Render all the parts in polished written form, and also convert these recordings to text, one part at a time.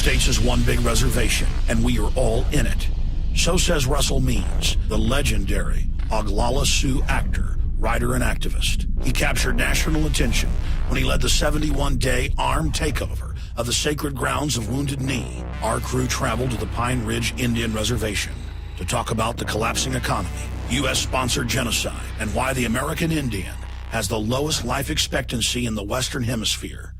States is one big reservation, and we are all in it. So says Russell Means, the legendary Oglala Sioux actor, writer, and activist. He captured national attention when he led the 71-day armed takeover of the sacred grounds of Wounded Knee. Our crew traveled to the Pine Ridge Indian Reservation to talk about the collapsing economy, U.S.-sponsored genocide, and why the American Indian has the lowest life expectancy in the Western Hemisphere.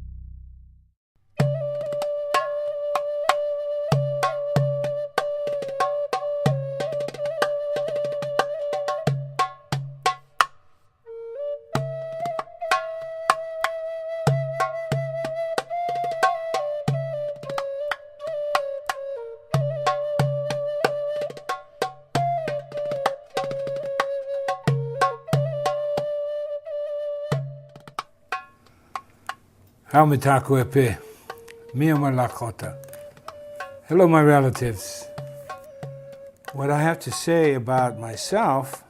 Lakotah. Hello, my relatives. What I have to say about myself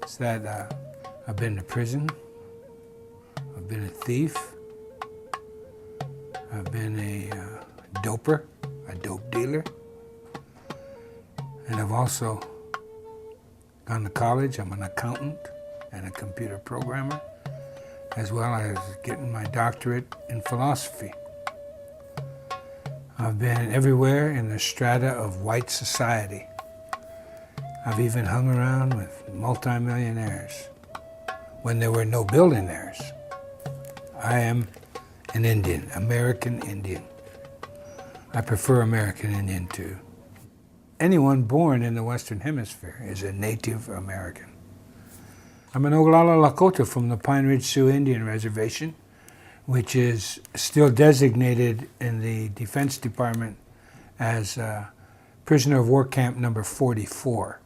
is that I've been to prison, I've been a thief, I've been a doper, a dope dealer, and I've also gone to college. I'm an accountant and a computer programmer, as well as getting my doctorate in philosophy. I've been everywhere in the strata of white society. I've even hung around with multimillionaires when there were no billionaires. I am an Indian, American Indian. I prefer American Indian to anyone born in the Western Hemisphere is a Native American. I'm an Oglala Lakotah from the Pine Ridge Sioux Indian Reservation, which is still designated in the Defense Department as prisoner of war camp number 44.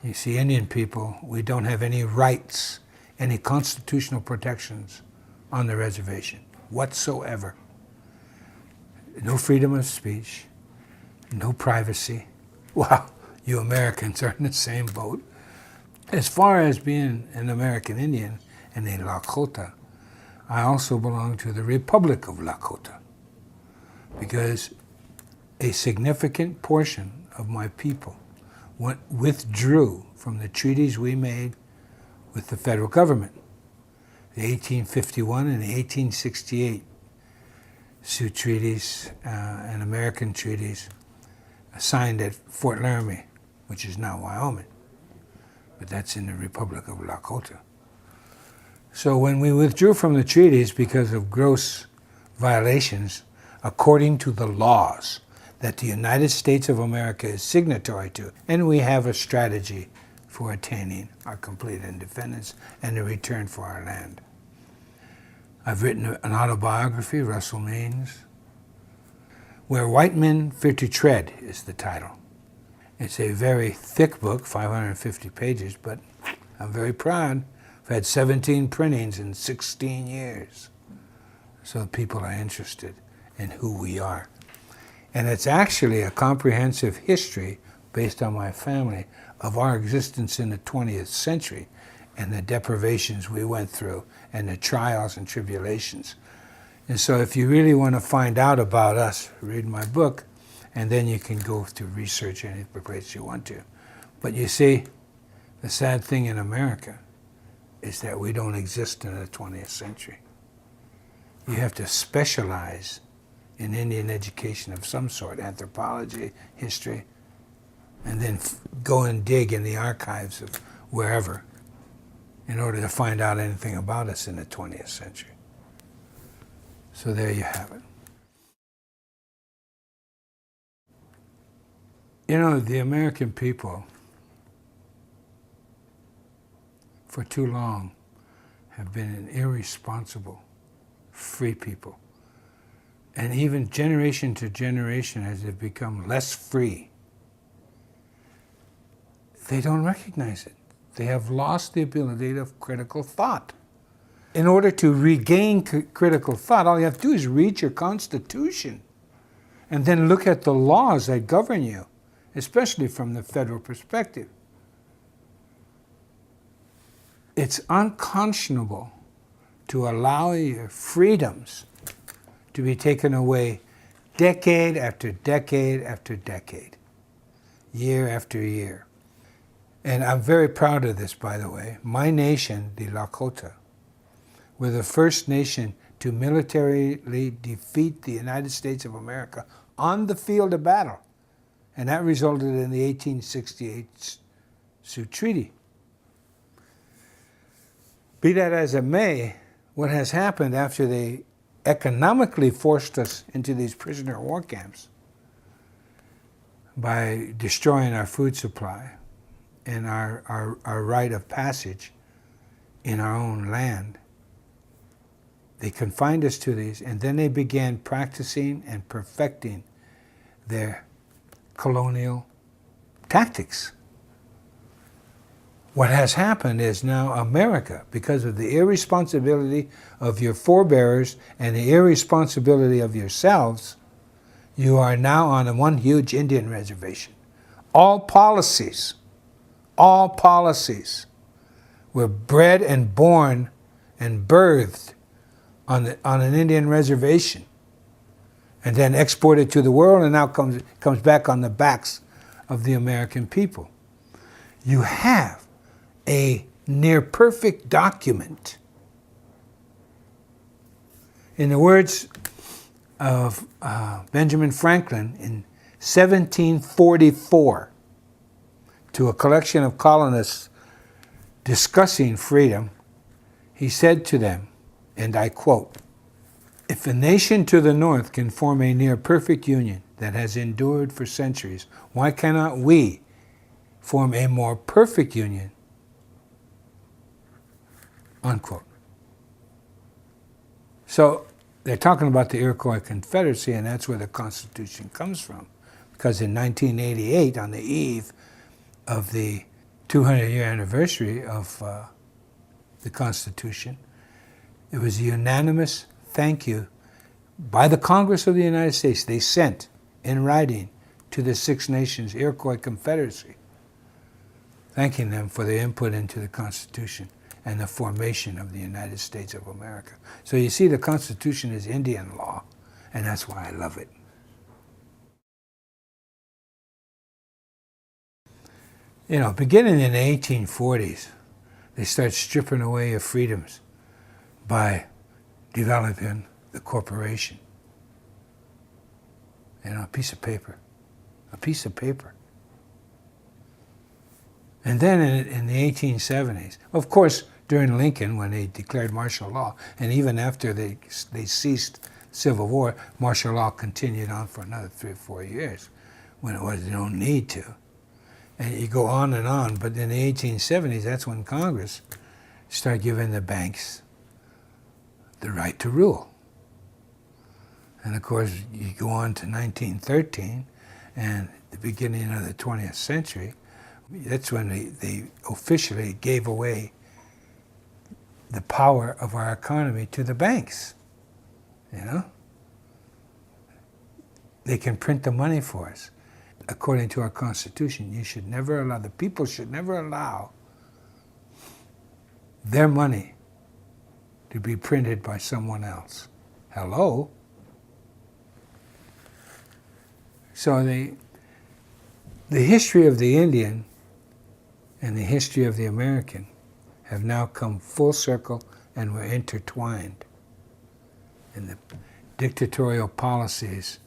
You see, Indian people, we don't have any rights, any constitutional protections on the reservation whatsoever. No freedom of speech, no privacy. Well, you Americans are in the same boat. As far as being an American Indian and a Lakotah, I also belong to the Republic of Lakotah because a significant portion of my people withdrew from the treaties we made with the federal government. The 1851 and the 1868 Sioux treaties and American treaties signed at Fort Laramie, which is now Wyoming. But that's in the Republic of Lakotah. So when we withdrew from the treaties because of gross violations, according to the laws that the United States of America is signatory to, and we have a strategy for attaining our complete independence and a return for our land. I've written an autobiography, Russell Means, Where White Men Fear to Tread is the title. It's a very thick book, 550 pages, but I'm very proud. I've had 17 printings in 16 years. So people are interested in who we are. And it's actually a comprehensive history based on my family of our existence in the 20th century and the deprivations we went through and the trials and tribulations. And so if you really want to find out about us, read my book, and then you can go to research any place you want to. But you see, the sad thing in America is that we don't exist in the 20th century. You have to specialize in Indian education of some sort, anthropology, history, and then go and dig in the archives of wherever in order to find out anything about us in the 20th century. So there you have it. You know, the American people, for too long, have been an irresponsible, free people. And even generation to generation, as they've become less free, they don't recognize it. They have lost the ability of critical thought. In order to regain critical thought, all you have to do is read your Constitution and then look at the laws that govern you, especially from the federal perspective. It's unconscionable to allow your freedoms to be taken away decade after decade after decade, year after year. And I'm very proud of this, by the way. My nation, the Lakotah, were the first nation to militarily defeat the United States of America on the field of battle. And that resulted in the 1868 Sioux Treaty. Be that as it may, what has happened after they economically forced us into these prisoner of war camps by destroying our food supply and our right of passage in our own land. They confined us to these, and then they began practicing and perfecting their colonial tactics. What has happened is now America, because of the irresponsibility of your forebears and the irresponsibility of yourselves, you are now on one huge Indian reservation. All policies were bred and born and birthed on an Indian reservation, and then exported to the world, and now comes back on the backs of the American people. You have a near perfect document. In the words of Benjamin Franklin in 1744, to a collection of colonists discussing freedom, he said to them, and I quote, "If a nation to the north can form a near perfect union that has endured for centuries, why cannot we form a more perfect union?" Unquote. So they're talking about the Iroquois Confederacy, and that's where the Constitution comes from. Because in 1988, on the eve of the 200-year anniversary of the Constitution, it was a unanimous thank you by the Congress of the United States. They sent in writing to the Six Nations Iroquois Confederacy, thanking them for their input into the Constitution and the formation of the United States of America. So you see, the Constitution is Indian law, and that's why I love it. You know, beginning in the 1840s, they start stripping away your freedoms by developing the corporation. You know, a piece of paper. And then in the 1870s, of course, during Lincoln, when they declared martial law, and even after they ceased civil war, martial law continued on for another 3 or 4 years, when it was, you don't need to. And you go on and on, but in the 1870s, that's when Congress started giving the banks the right to rule. And of course, you go on to 1913, and the beginning of the 20th century, that's when they officially gave away the power of our economy to the banks, you know? They can print the money for us. According to our Constitution, the people should never allow their money to be printed by someone else. Hello? So the history of the Indian and the history of the American have now come full circle, and were intertwined in the dictatorial policies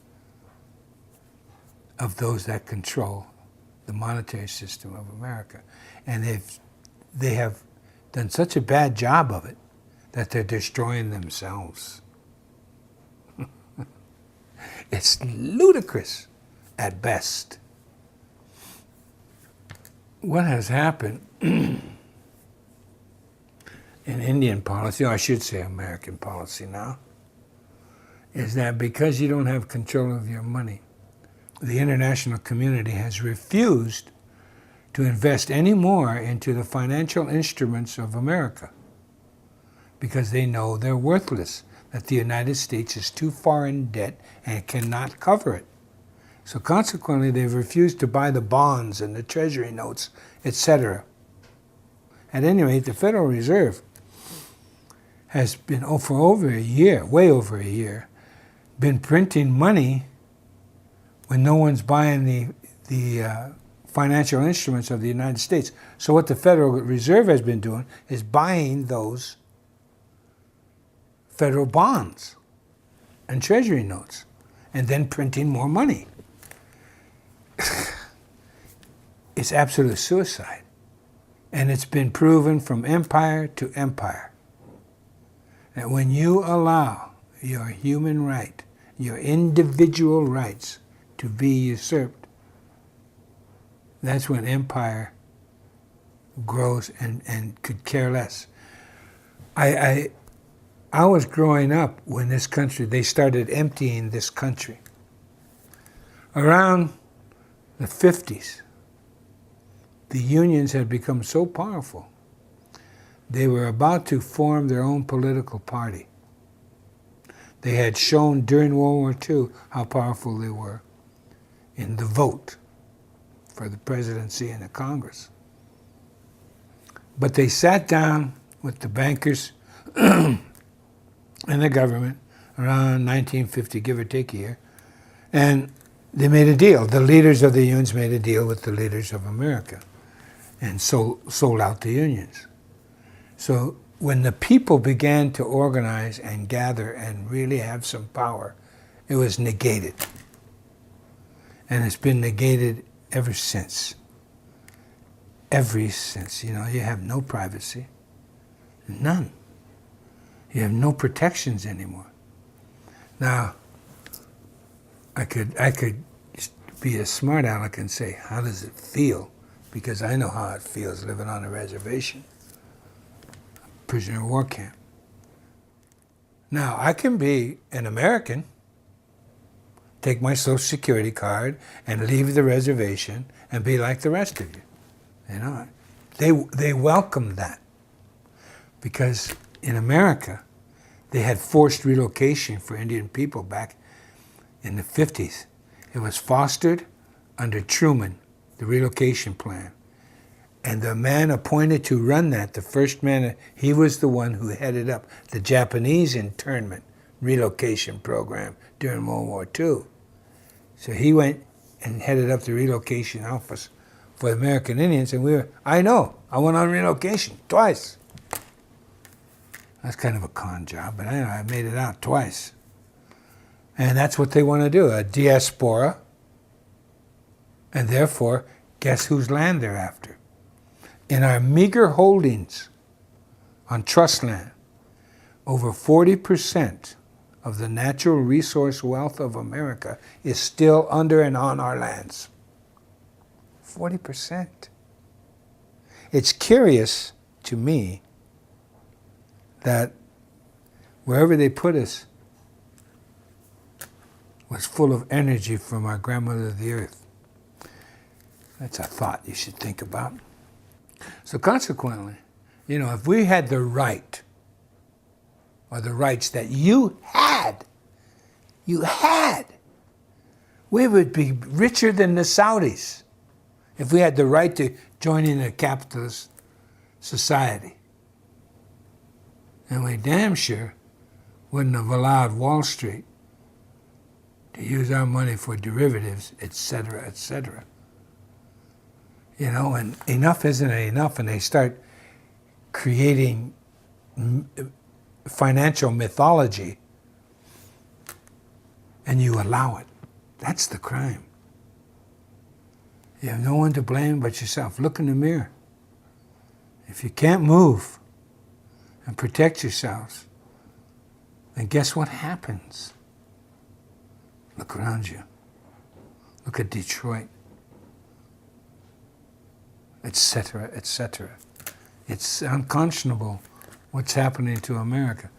of those that control the monetary system of America. And they have done such a bad job of it that they're destroying themselves. It's ludicrous at best. What has happened in Indian policy, or I should say American policy now, is that because you don't have control of your money, the international community has refused to invest any more into the financial instruments of America, because they know they're worthless, that the United States is too far in debt and cannot cover it. So consequently, they've refused to buy the bonds and the treasury notes, etc. At any rate, the Federal Reserve has been, for over a year, way over a year, been printing money when no one's buying the financial instruments of the United States. So what the Federal Reserve has been doing is buying those federal bonds and treasury notes and then printing more money. It's absolute suicide. And it's been proven from empire to empire that when you allow your human right, your individual rights to be usurped, that's when empire grows and could care less. I was growing up when this country, they started emptying this country. Around the 50s, the unions had become so powerful, they were about to form their own political party. They had shown during World War II how powerful they were in the vote for the presidency and the Congress. But they sat down with the bankers and the government around 1950, give or take a year, and they made a deal. The leaders of the unions made a deal with the leaders of America and sold out the unions. So when the people began to organize and gather and really have some power, it was negated. And it's been negated ever since. Ever since. You know, you have no privacy. None. You have no protections anymore. Now, I could be a smart aleck and say, how does it feel? Because I know how it feels living on a reservation, a prisoner of war camp. Now, I can be an American, take my Social Security card and leave the reservation and be like the rest of you. You know, they welcome that because in America, they had forced relocation for Indian people back in the 50s. It was fostered under Truman, the relocation plan. And the man appointed to run that, the first man, he was the one who headed up the Japanese internment relocation program during World War II. So he went and headed up the relocation office for the American Indians, and I went on relocation twice. That's kind of a con job, but I made it out twice. And that's what they want to do, a diaspora. And therefore, guess whose land they're after? In our meager holdings on trust land, over 40% of the natural resource wealth of America is still under and on our lands. 40%. It's curious to me that wherever they put us was full of energy from our grandmother the earth. That's a thought you should think about. So consequently, you know, if we had the right, or the rights that you had, we would be richer than the Saudis if we had the right to join in a capitalist society. And we damn sure wouldn't have allowed Wall Street to use our money for derivatives, etc., etc. You know, and enough isn't enough, and they start creating financial mythology, and you allow it. That's the crime. You have no one to blame but yourself. Look in the mirror. If you can't move and protect yourselves, then guess what happens? Look around you. Look at Detroit, etc., etc. It's unconscionable what's happening to America.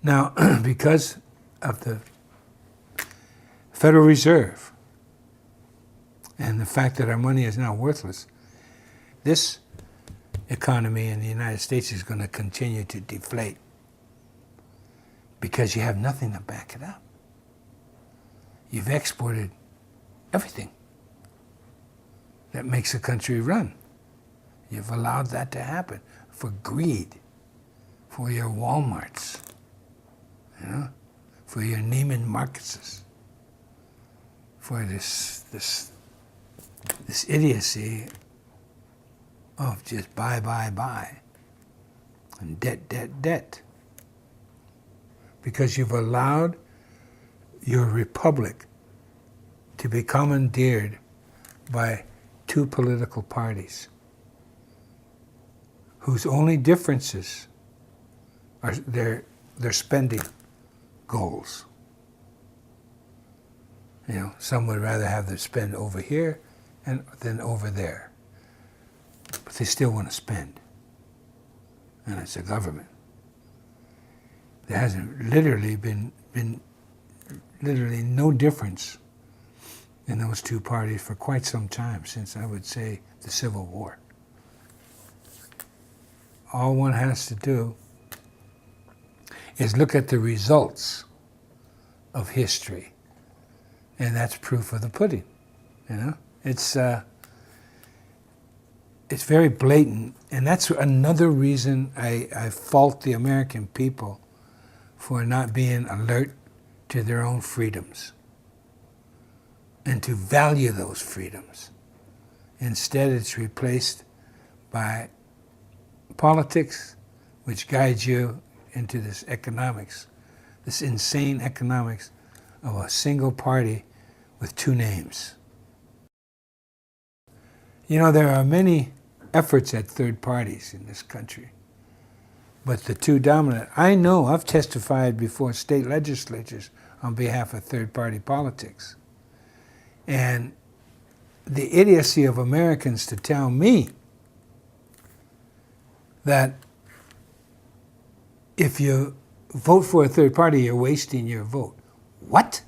Now, because of the Federal Reserve and the fact that our money is now worthless, this economy in the United States is going to continue to deflate because you have nothing to back it up. You've exported everything that makes a country run. You've allowed that to happen for greed, for your Walmarts, you know, for your Neiman Marcuses, for this idiocy of just buy, and debt. Because you've allowed your republic to be commandeered by two political parties whose only differences are their spending goals. You know, some would rather have them spend over here than over there. But they still want to spend. And it's a government. There hasn't literally been literally no difference in those two parties for quite some time, since I would say the Civil War. All one has to do is look at the results of history, and that's proof of the pudding. You know, it's very blatant, and that's another reason I fault the American people for not being alert to their own freedoms and to value those freedoms. Instead, it's replaced by politics, which guides you into this economics, this insane economics of a single party with two names. You know, there are many efforts at third parties in this country, but the two dominant, I know I've testified before state legislatures on behalf of third party politics. And the idiocy of Americans to tell me that if you vote for a third party, you're wasting your vote. What?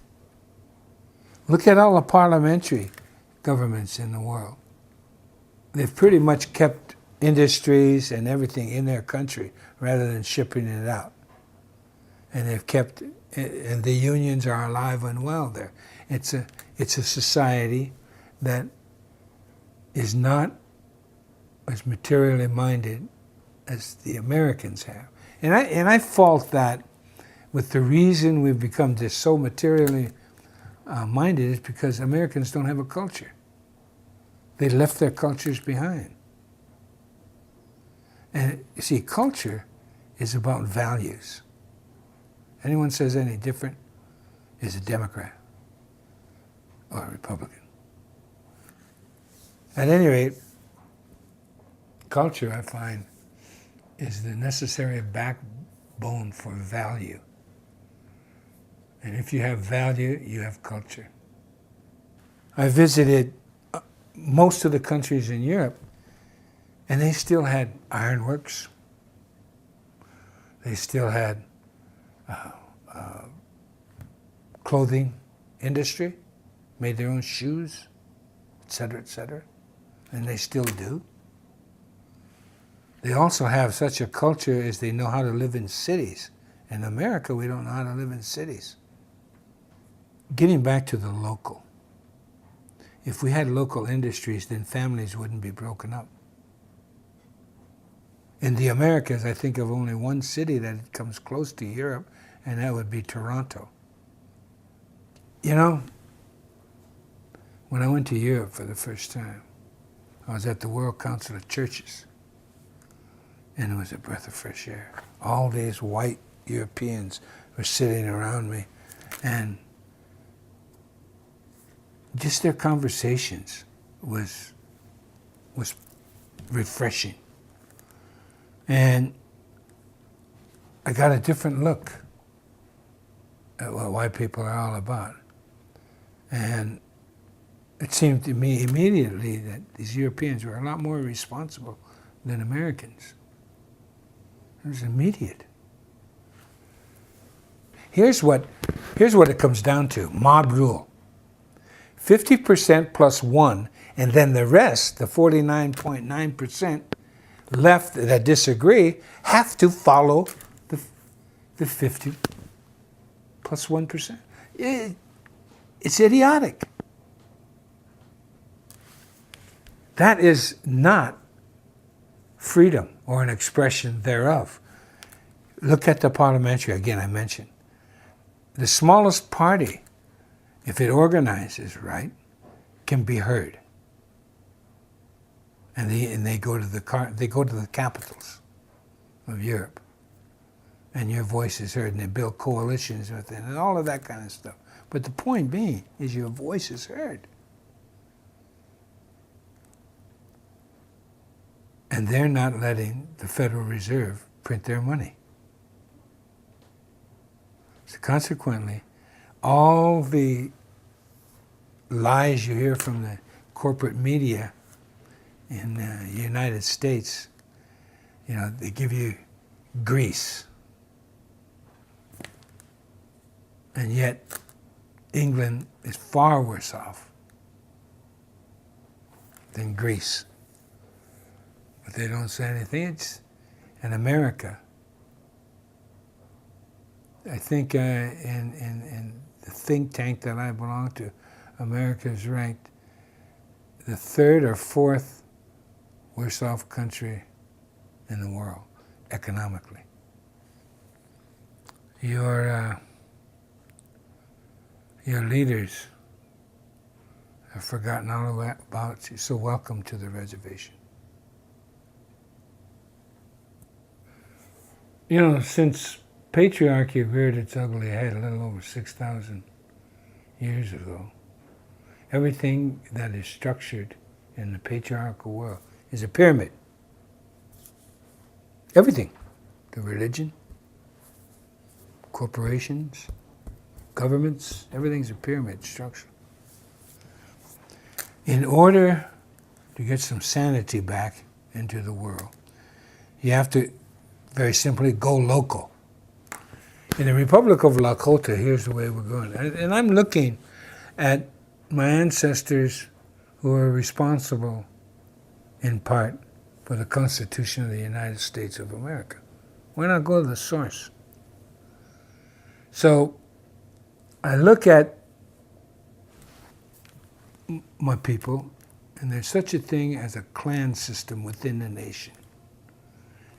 Look at all the parliamentary governments in the world. They've pretty much kept industries and everything in their country rather than shipping it out. And they've kept, and the unions are alive and well there. It's a society that is not as materially minded as the Americans have. And I fault that with the reason we've become just so materially minded is because Americans don't have a culture. They left their cultures behind. And you see, culture is about values. Anyone says any different is a Democrat or a Republican. At any rate, culture, I find, is the necessary backbone for value. And if you have value, you have culture. I visited most of the countries in Europe, and they still had ironworks. They still had clothing industry, made their own shoes, et cetera, and they still do. They also have such a culture as they know how to live in cities. In America, we don't know how to live in cities. Getting back to the local. If we had local industries, then families wouldn't be broken up. In the Americas, I think of only one city that comes close to Europe, and that would be Toronto. You know, when I went to Europe for the first time, I was at the World Council of Churches, and it was a breath of fresh air. All these white Europeans were sitting around me, and just their conversations was refreshing. And I got a different look at what white people are all about. And it seemed to me immediately that these Europeans were a lot more responsible than Americans. It was immediate. Here's what it comes down to, mob rule. 50% plus one, and then the rest, the 49.9% left that disagree, have to follow the 50 plus 1%. It's idiotic. That is not freedom or an expression thereof. Look at the parliamentary, again I mentioned. The smallest party if it organizes right, can be heard. And they go to the capitals of Europe, and your voice is heard, and they build coalitions with it, and all of that kind of stuff. But the point being is your voice is heard. And they're not letting the Federal Reserve print their money. So consequently, all the lies you hear from the corporate media in the United States, they give you Greece. And yet, England is far worse off than Greece. But they don't say anything. In America, I think in the think tank that I belong to, America is ranked the third or fourth worst off country in the world, economically. Your leaders have forgotten all about you, so welcome to the reservation. Since patriarchy reared its ugly head a little over 6,000 years ago, everything that is structured in the patriarchal world is a pyramid. Everything. The religion, corporations, governments, everything's a pyramid structure. In order to get some sanity back into the world, you have to very simply go local. In the Republic of Lakotah, here's the way we're going. And I'm looking at my ancestors who are responsible, in part, for the Constitution of the United States of America. Why not go to the source? So I look at my people, and there's such a thing as a clan system within the nation.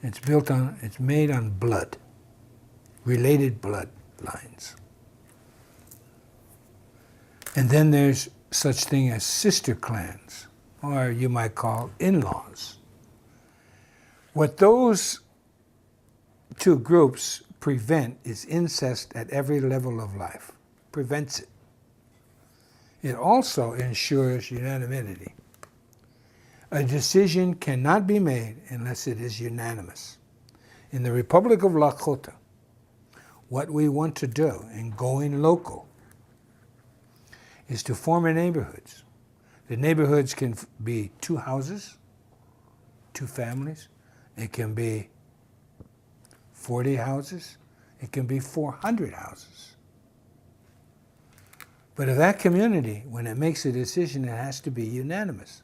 It's made on blood, related bloodlines. And then there's such thing as sister clans, or you might call in-laws. What those two groups prevent is incest at every level of life, prevents it. It also ensures unanimity. A decision cannot be made unless it is unanimous. In the Republic of Lakotah, what we want to do in going local is to form neighborhoods. The neighborhoods can be 2 houses, 2 families. It can be 40 houses. It can be 400 houses. But if that community, when it makes a decision, it has to be unanimous.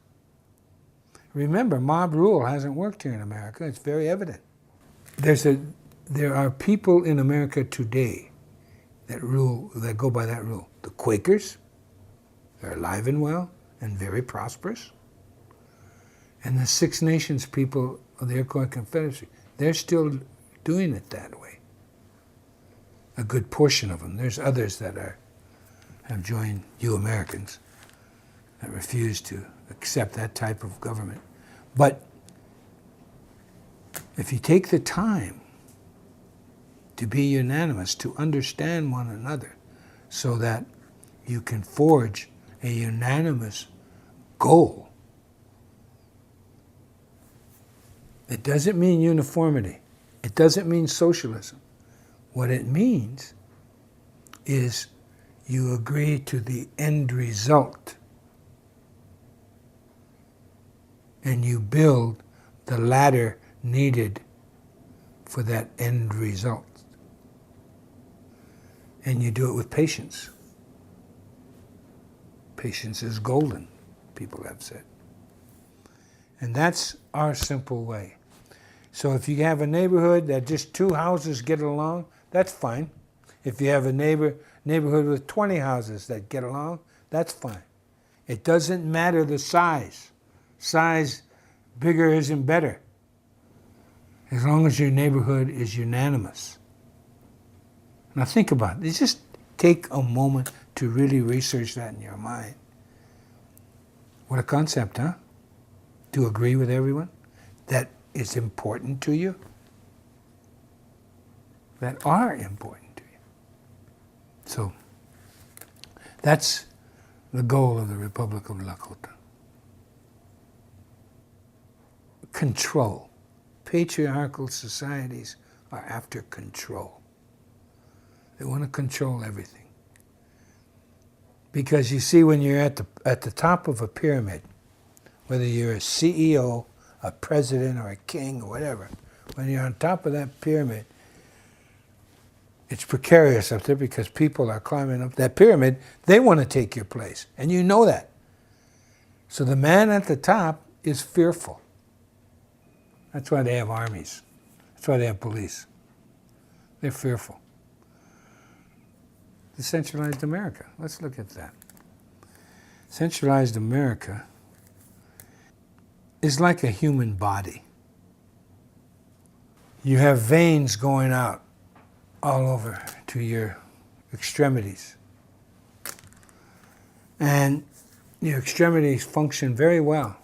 Remember, mob rule hasn't worked here in America. It's very evident. There are people in America today that go by that rule. The Quakers, they're alive and well and very prosperous. And the Six Nations people of the Iroquois Confederacy, they're still doing it that way. A good portion of them. There's others that have joined you Americans that refuse to accept that type of government. But if you take the time to be unanimous, to understand one another, so that you can forge a unanimous goal, it doesn't mean uniformity. It doesn't mean socialism. What it means is you agree to the end result, and you build the ladder needed for that end result. And you do it with patience. Patience is golden, people have said. And that's our simple way. So if you have a neighborhood that just 2 houses get along, that's fine. If you have a neighborhood with 20 houses that get along, that's fine. It doesn't matter the size. Size, bigger isn't better, as long as your neighborhood is unanimous. Now think about it. Just take a moment to to really research that in your mind. What a concept, huh? To agree with everyone that is important to you, that are important to you. So that's the goal of the Republic of Lakotah. Control. Patriarchal societies are after control. They want to control everything. Because you see, when you're at the top of a pyramid, whether you're a CEO, a president, or a king, or whatever, when you're on top of that pyramid, it's precarious up there because people are climbing up that pyramid. They want to take your place, and you know that. So the man at the top is fearful. That's why they have armies. That's why they have police. They're fearful. The centralized America. Let's look at that. Centralized America is like a human body. You have veins going out all over to your extremities. And your extremities function very well.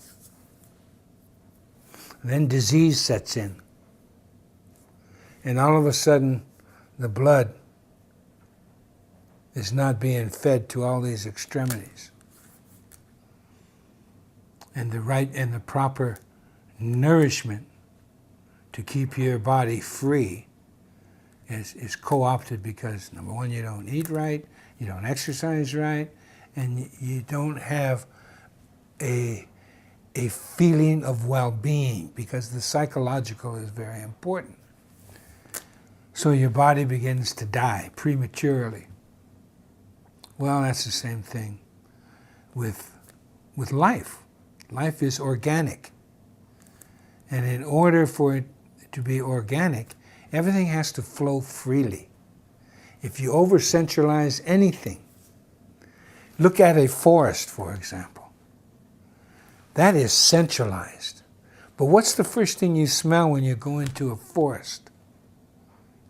Then disease sets in. And all of a sudden, the blood is not being fed to all these extremities. And the proper nourishment to keep your body free is co-opted because, number one, you don't eat right, you don't exercise right, and you don't have a feeling of well-being, because the psychological is very important. So your body begins to die prematurely. Well, that's the same thing with life. Life is organic. And in order for it to be organic, everything has to flow freely. If you over-centralize anything, look at a forest, for example. That is centralized. But what's the first thing you smell when you go into a forest?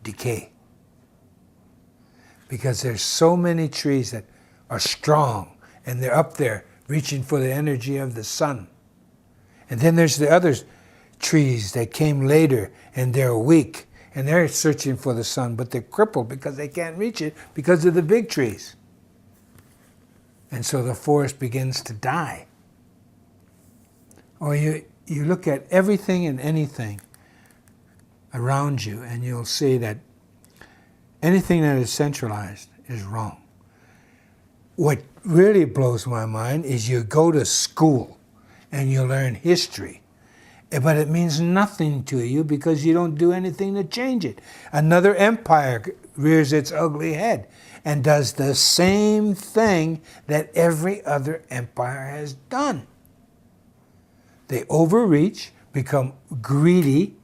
Decay. Because there's so many trees that are strong, and they're up there reaching for the energy of the sun. And then there's the other trees that came later, and they're weak, and they're searching for the sun, but they're crippled because they can't reach it because of the big trees. And so the forest begins to die. Or you look at everything and anything around you, and you'll see that anything that is centralized is wrong. What really blows my mind is you go to school and you learn history, but it means nothing to you because you don't do anything to change it. Another empire rears its ugly head and does the same thing that every other empire has done. They overreach, become greedy,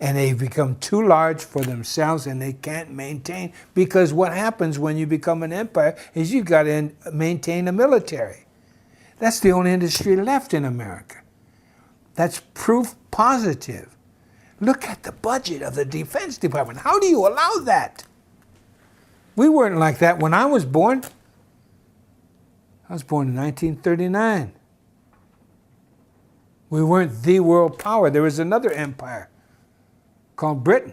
and they become too large for themselves, and they can't maintain, because what happens when you become an empire is you've got to maintain a military. That's the only industry left in America. That's proof positive. Look at the budget of the Defense Department. How do you allow that? We weren't like that when I was born. I was born in 1939. We weren't the world power. There was another empire called Britain.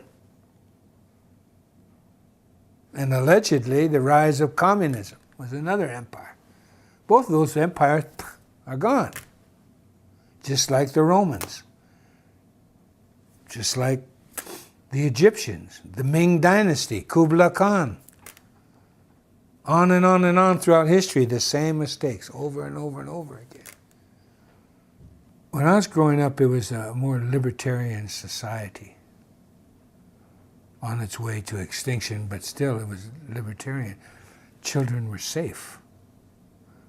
And allegedly, the rise of communism was another empire. Both of those empires are gone. Just like the Romans. Just like the Egyptians, the Ming Dynasty, Kublai Khan. On and on and on throughout history, the same mistakes over and over and over again. When I was growing up, it was a more libertarian society on its way to extinction, but still it was libertarian. Children were safe.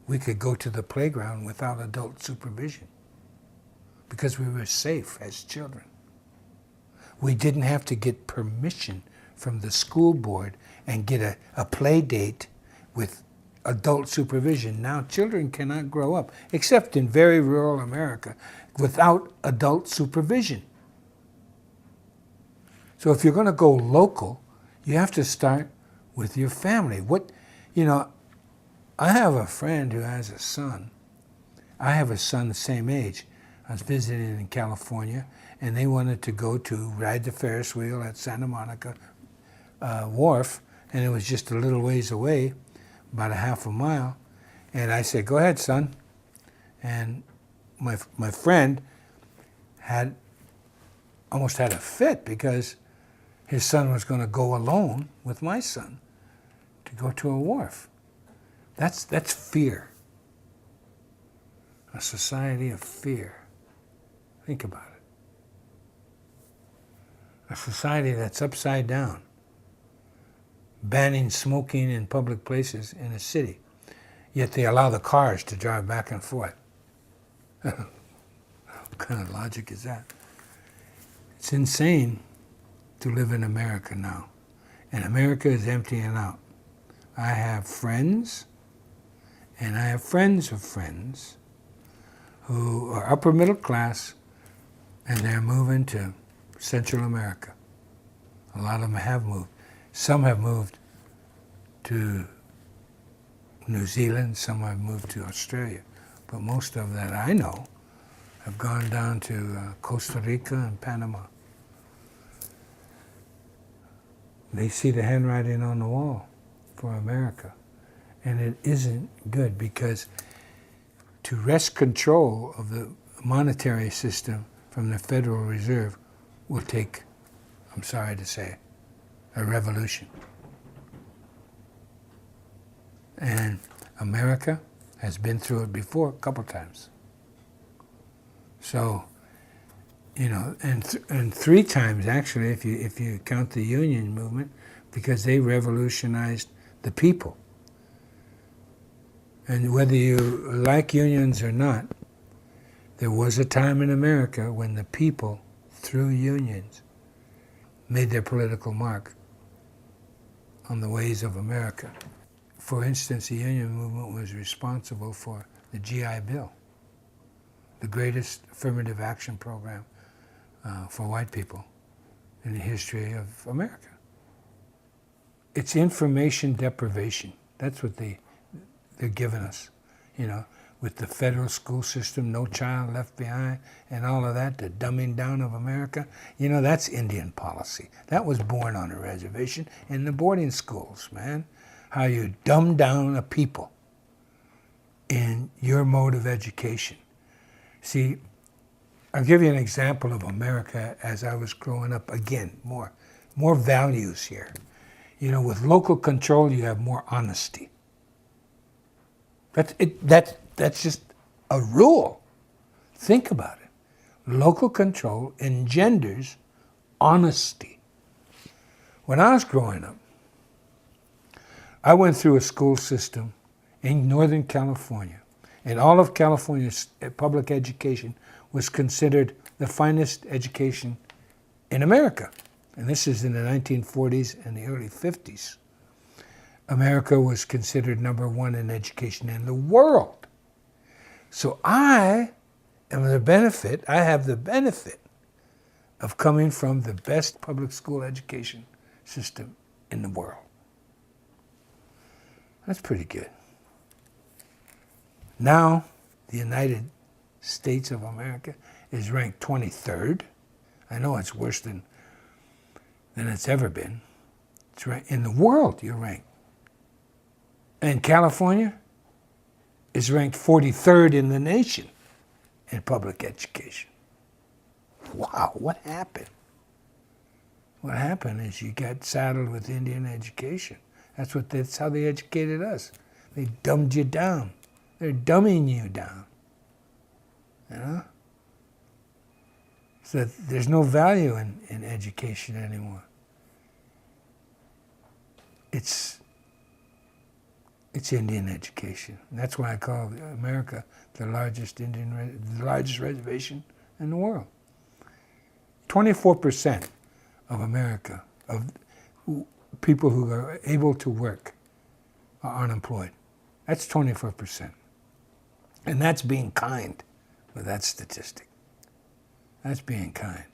We could go to the playground without adult supervision because we were safe as children. We didn't have to get permission from the school board and get a play date with adult supervision. Now children cannot grow up, except in very rural America, without adult supervision. So if you're going to go local, you have to start with your family. I have a friend who has a son. I have a son the same age. I was visiting in California, and they wanted to go to ride the Ferris wheel at Santa Monica Wharf, and it was just a little ways away, about a half a mile. And I said, "Go ahead, son." And my friend almost had a fit because his son was going to go alone with my son to go to a wharf. That's fear. A society of fear. Think about it. A society that's upside down, banning smoking in public places in a city, yet they allow the cars to drive back and forth. What kind of logic is that? It's insane to live in America now. And America is emptying out. I have friends, and I have friends of friends who are upper middle class, and they're moving to Central America. A lot of them have moved. Some have moved to New Zealand, some have moved to Australia. But most of that I know have gone down to Costa Rica and Panama. They see the handwriting on the wall for America. And it isn't good because to wrest control of the monetary system from the Federal Reserve will take, I'm sorry to say, a revolution. And America has been through it before a couple times. So, and 3 times actually, if you count the union movement, because they revolutionized the people. And whether you like unions or not, there was a time in America when the people, through unions, made their political mark on the ways of America. For instance, the union movement was responsible for the GI Bill, the greatest affirmative action program for white people in the history of America. It's information deprivation. That's what they're giving us, with the federal school system, No Child Left Behind, and all of that, the dumbing down of America. That's Indian policy. That was born on a reservation in the boarding schools, man. How you dumb down a people in your mode of education. See, I'll give you an example of America as I was growing up. Again, more values here. With local control, you have more honesty. That's just a rule. Think about it. Local control engenders honesty. When I was growing up, I went through a school system in Northern California, and all of California's public education was considered the finest education in America. And this is in the 1940s and the early 50s. America was considered number 1 in education in the world. So I have the benefit of coming from the best public school education system in the world. That's pretty good. Now, the United States of America is ranked 23rd. I know it's worse than it's ever been. It's ranked, in the world, you're ranked. And California is ranked 43rd in the nation in public education. Wow, what happened? What happened is you got saddled with Indian education. That's how they educated us. They dumbed you down. They're dumbing you down. So there's no value in education anymore. It's Indian education. And that's why I call America the largest reservation in the world. 24% of America, of people who are able to work, are unemployed. That's 24%. And that's being kind with that statistic. That's being kind.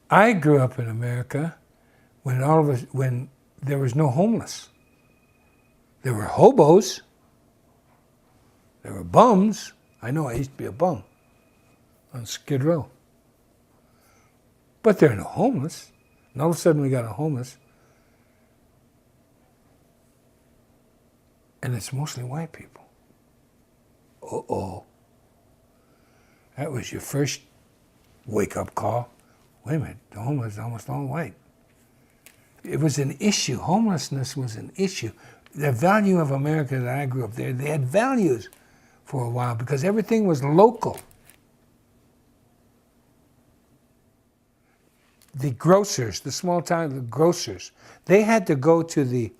I grew up in America when there was no homeless. There were hobos. There were bums. I know I used to be a bum on Skid Row. But there are no homeless. And all of a sudden we got a homeless. And it's mostly white people. Uh-oh. That was your first wake-up call. Wait a minute, the homeless is almost all white. It was an issue. Homelessness was an issue. The value of America that I grew up there, they had values for a while because everything was local. The grocers, the small town grocers, they had to go to the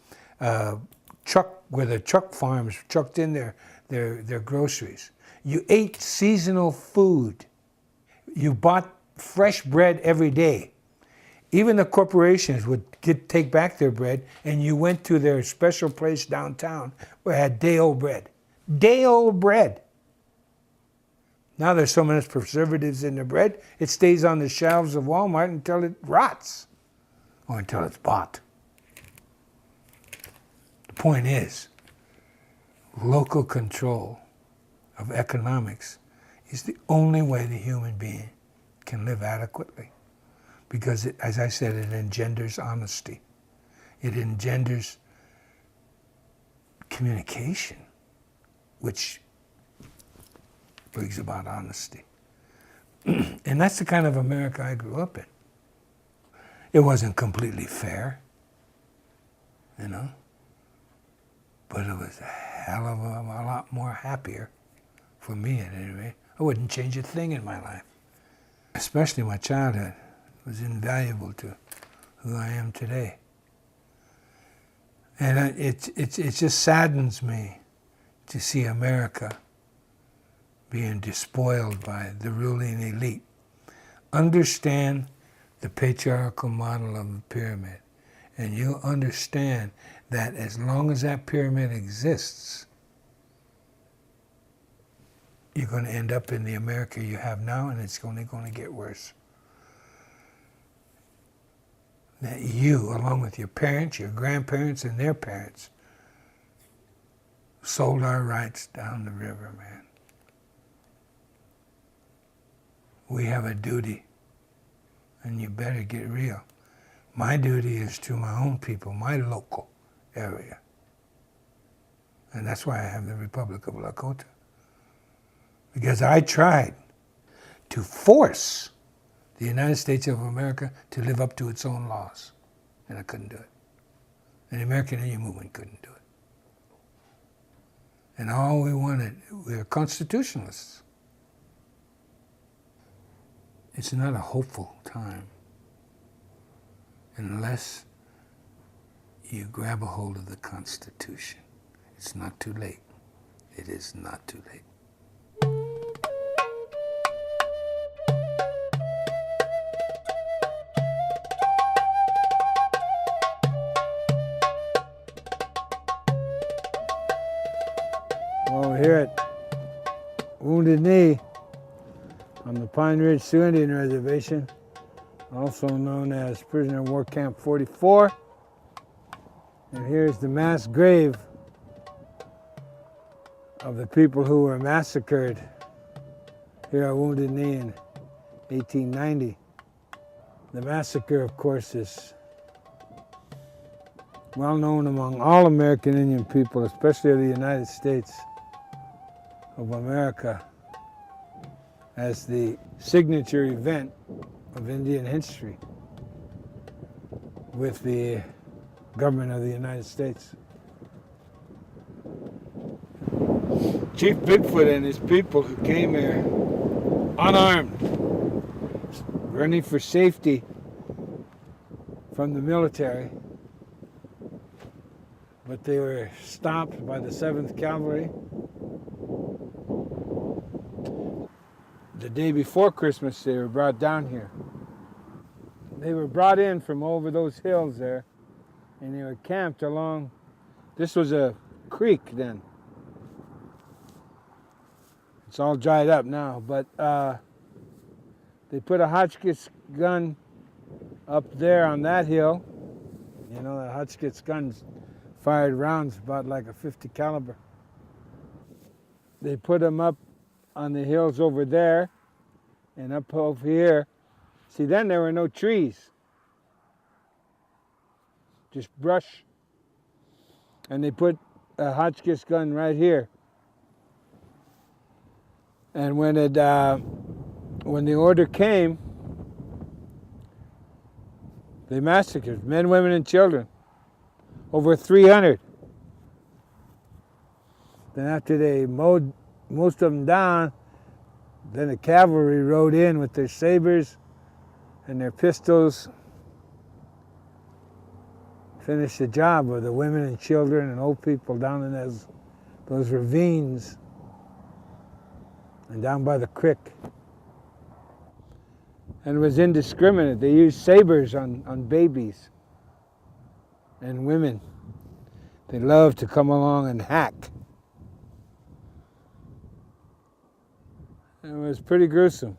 truck, where the truck farms trucked in their groceries. You ate seasonal food. You bought fresh bread every day. Even the corporations would take back their bread, and you went to their special place downtown where it had day-old bread. Day-old bread. Now there's so many preservatives in the bread, it stays on the shelves of Walmart until it rots, or until it's bought. The point is, local control of economics is the only way the human being can live adequately. Because, as I said, it engenders honesty. It engenders communication, which brings about honesty. And that's the kind of America I grew up in. It wasn't completely fair, you know, but it was a hell of a lot more happier, for me at any rate. I wouldn't change a thing in my life, especially my childhood. It was invaluable to who I am today. And it just saddens me to see America being despoiled by the ruling elite. Understand the patriarchal model of the pyramid, and you'll understand that as long as that pyramid exists, you're going to end up in the America you have now, and it's only going to get worse. That you, along with your parents, your grandparents, and their parents, sold our rights down the river, man. We have a duty, and you better get real. My duty is to my own people, my local area. And that's why I have the Republic of Lakotah. Because I tried to force the United States of America to live up to its own laws, and I couldn't do it. And the American Indian movement couldn't do it. And all we wanted, we were constitutionalists. It's not a hopeful time unless you grab a hold of the Constitution. It's not too late. It is not too late. Well, here at Wounded Knee on the Pine Ridge Indian Reservation, also known as Prisoner of War Camp 44. And here's the mass grave of the people who were massacred here at Wounded Knee in 1890. The massacre, of course, is well known among all American Indian people, especially of the United States of America, as the signature event of Indian history with the government of the United States. Chief Bigfoot and his people who came here unarmed, running for safety from the military, but they were stopped by the 7th Cavalry. The day before Christmas, they were brought down here. They were brought in from over those hills there, and they were camped along. This was a creek then. It's all dried up now, but they put a Hotchkiss gun up there on that hill. You know, the Hotchkiss guns fired rounds about like a 50 caliber. They put them up on the hills over there and up over here. See, then there were no trees, just brush. And they put a Hotchkiss gun right here. And when the order came, they massacred men, women, and children. Over 300. Then after they mowed most of them down, then the cavalry rode in with their sabers and their pistols, finished the job of the women and children and old people down in those ravines and down by the creek. And it was indiscriminate. They used sabers on babies and women. They loved to come along and hack. It was pretty gruesome.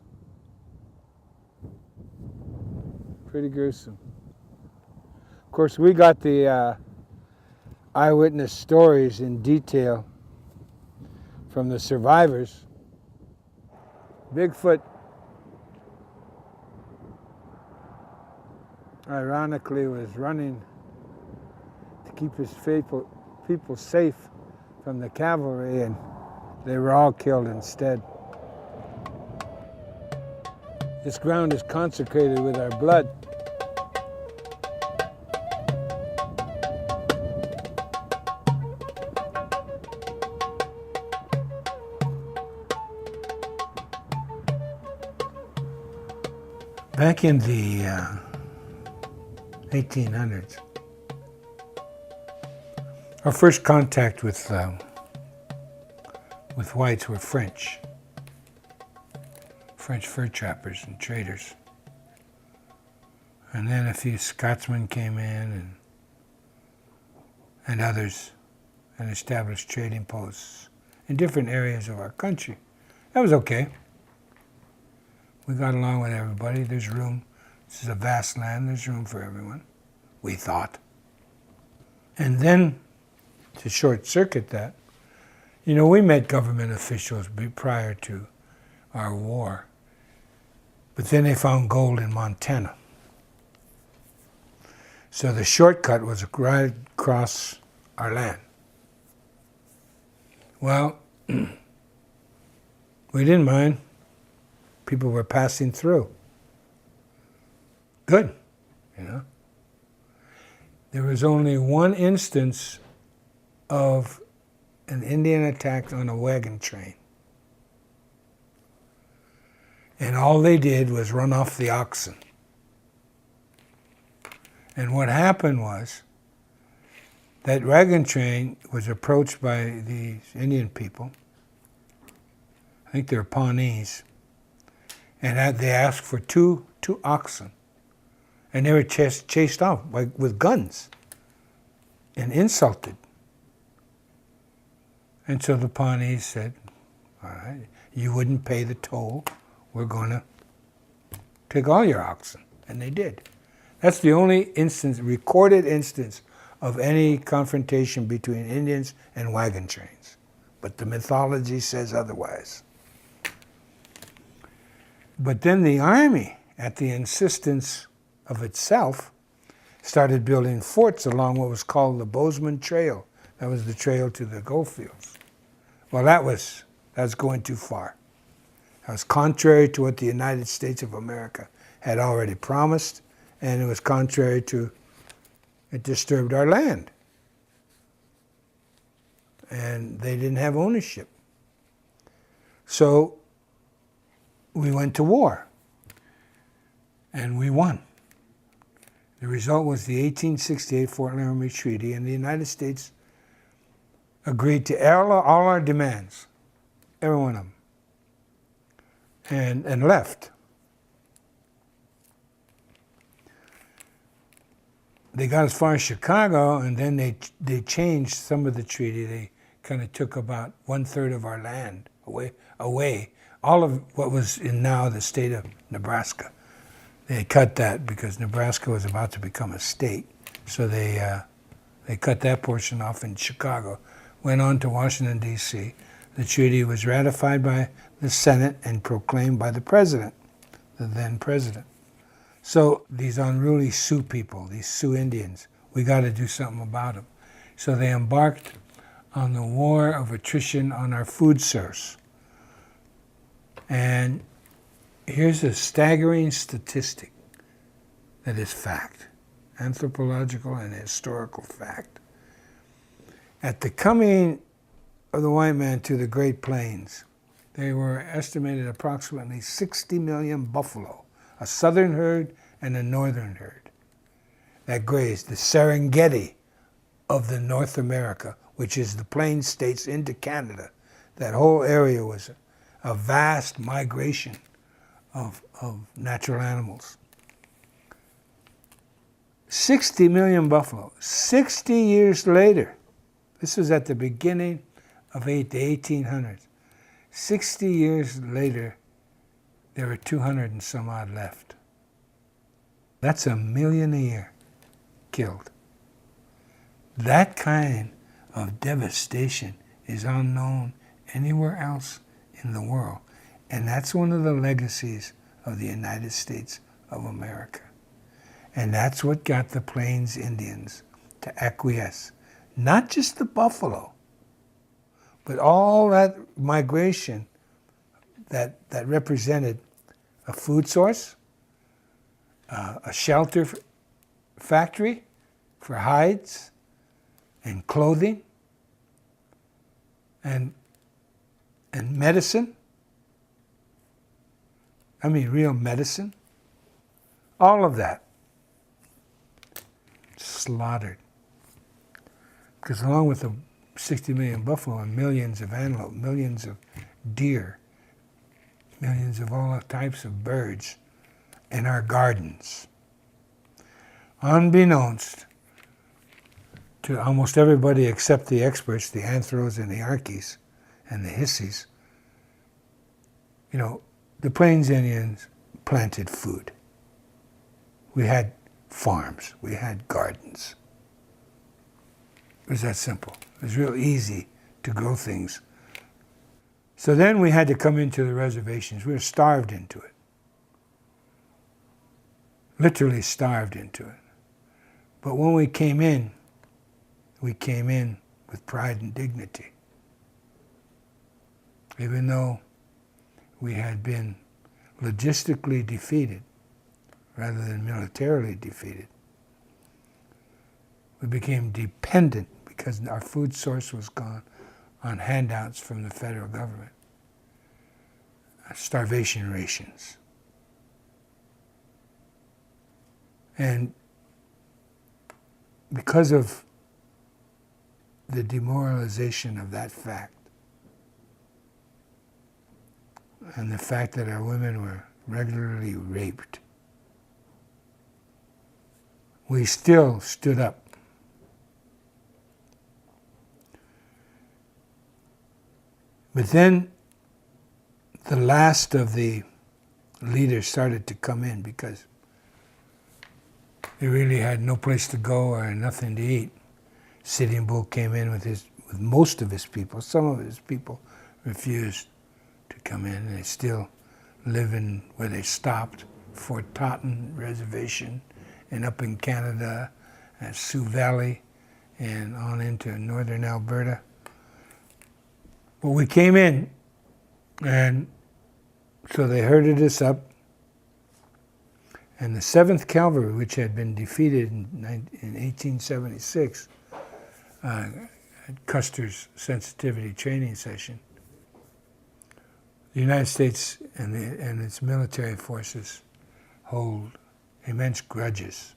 Pretty gruesome. Of course, we got the eyewitness stories in detail from the survivors. Bigfoot, ironically, was running to keep his people safe from the cavalry, and they were all killed instead. This ground is consecrated with our blood. Back in the 1800s, our first contact with whites were French fur trappers and traders. And then a few Scotsmen came in and others, and established trading posts in different areas of our country. That was okay. We got along with everybody. There's room. This is a vast land. There's room for everyone, we thought. And then, to short circuit that, we met government officials prior to our war. But then they found gold in Montana. So the shortcut was right across our land. Well, we didn't mind. People were passing through. Good, There was only one instance of an Indian attack on a wagon train. And all they did was run off the oxen. And what happened was that wagon train was approached by these Indian people. I think they're Pawnees. And they asked for two oxen. And they were chased off with guns and insulted. And so the Pawnees said, all right, you wouldn't pay the toll. We're going to take all your oxen. And they did. That's the only recorded instance of any confrontation between Indians and wagon trains. But the mythology says otherwise. But then the Army, at the insistence of itself, started building forts along what was called the Bozeman Trail. That was the trail to the gold fields. Well, that was going too far. That was contrary to what the United States of America had already promised, and it was contrary to, it disturbed our land. And they didn't have ownership. So we went to war, and we won. The result was the 1868 Fort Laramie Treaty, and the United States agreed to all our demands, every one of them, and left. They got as far as Chicago, and then they changed some of the treaty. They kind of took about 1/3 of our land away. All of what was in now the state of Nebraska. They cut that because Nebraska was about to become a state. So they They cut that portion off in Chicago, went on to Washington, D.C. The treaty was ratified by the Senate and proclaimed by the president, the then president. So these unruly Sioux people, these Sioux Indians, we got to do something about them. So they embarked on the war of attrition on our food source. And here's a staggering statistic that is fact, anthropological and historical fact. At the coming of the white man to the Great Plains, there were estimated approximately 60 million buffalo, a southern herd and a northern herd, that grazed the Serengeti of the North America, which is the Plains states into Canada. That whole area was a vast migration of natural animals. 60 million buffalo. 60 years later, this was at the beginning of the 1800s. 60 years later, there were 200 and some odd left. That's 1 million a year killed. That kind of devastation is unknown anywhere else in the world. And that's one of the legacies of the United States of America. And that's what got the Plains Indians to acquiesce. Not just the buffalo, but all that migration that represented a food source, a shelter factory for hides and clothing, and medicine. I mean, real medicine. All of that slaughtered. Because along with the 60 million buffalo and millions of antelope, millions of deer, millions of all types of birds in our gardens, unbeknownst to almost everybody except the experts, the anthros and the archies and the hissies, you know, the Plains Indians planted food. We had farms, we had gardens. It was that simple. It was real easy to grow things. So then we had to come into the reservations. We were starved into it. Literally starved into it. But when we came in with pride and dignity. Even though we had been logistically defeated rather than militarily defeated, we became dependent because our food source was gone on handouts from the federal government, starvation rations. And because of the demoralization of that fact, and the fact that our women were regularly raped, we still stood up. But then the last of the leaders started to come in because they really had no place to go or nothing to eat. Sitting Bull came in with most of his people. Some of his people refused to come in. They still live in where they stopped, Fort Totten Reservation, and up in Canada at Sioux Valley and on into northern Alberta. But we came in, and so they herded us up. And the 7th Cavalry, which had been defeated in 1876 at Custer's sensitivity training session, the United States and its military forces hold immense grudges.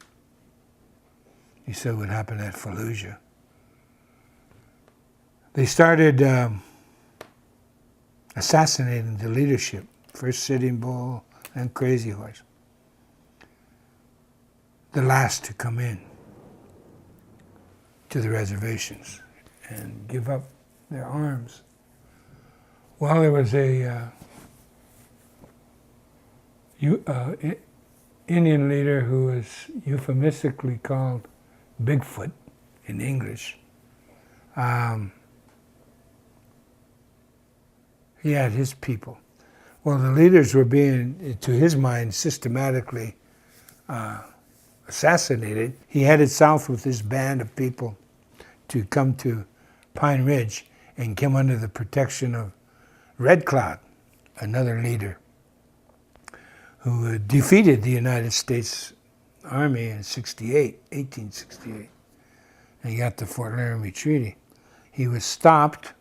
You said what happened at Fallujah. They started assassinating the leadership, first Sitting Bull, then Crazy Horse. The last to come in to the reservations and give up their arms. Well, there was a Indian leader who was euphemistically called Bigfoot, in English. He had his people. Well, the leaders were being, to his mind, systematically assassinated. He headed south with his band of people to come to Pine Ridge and come under the protection of Red Cloud, another leader who defeated the United States Army in 1868. And he got the Fort Laramie Treaty. He was stopped.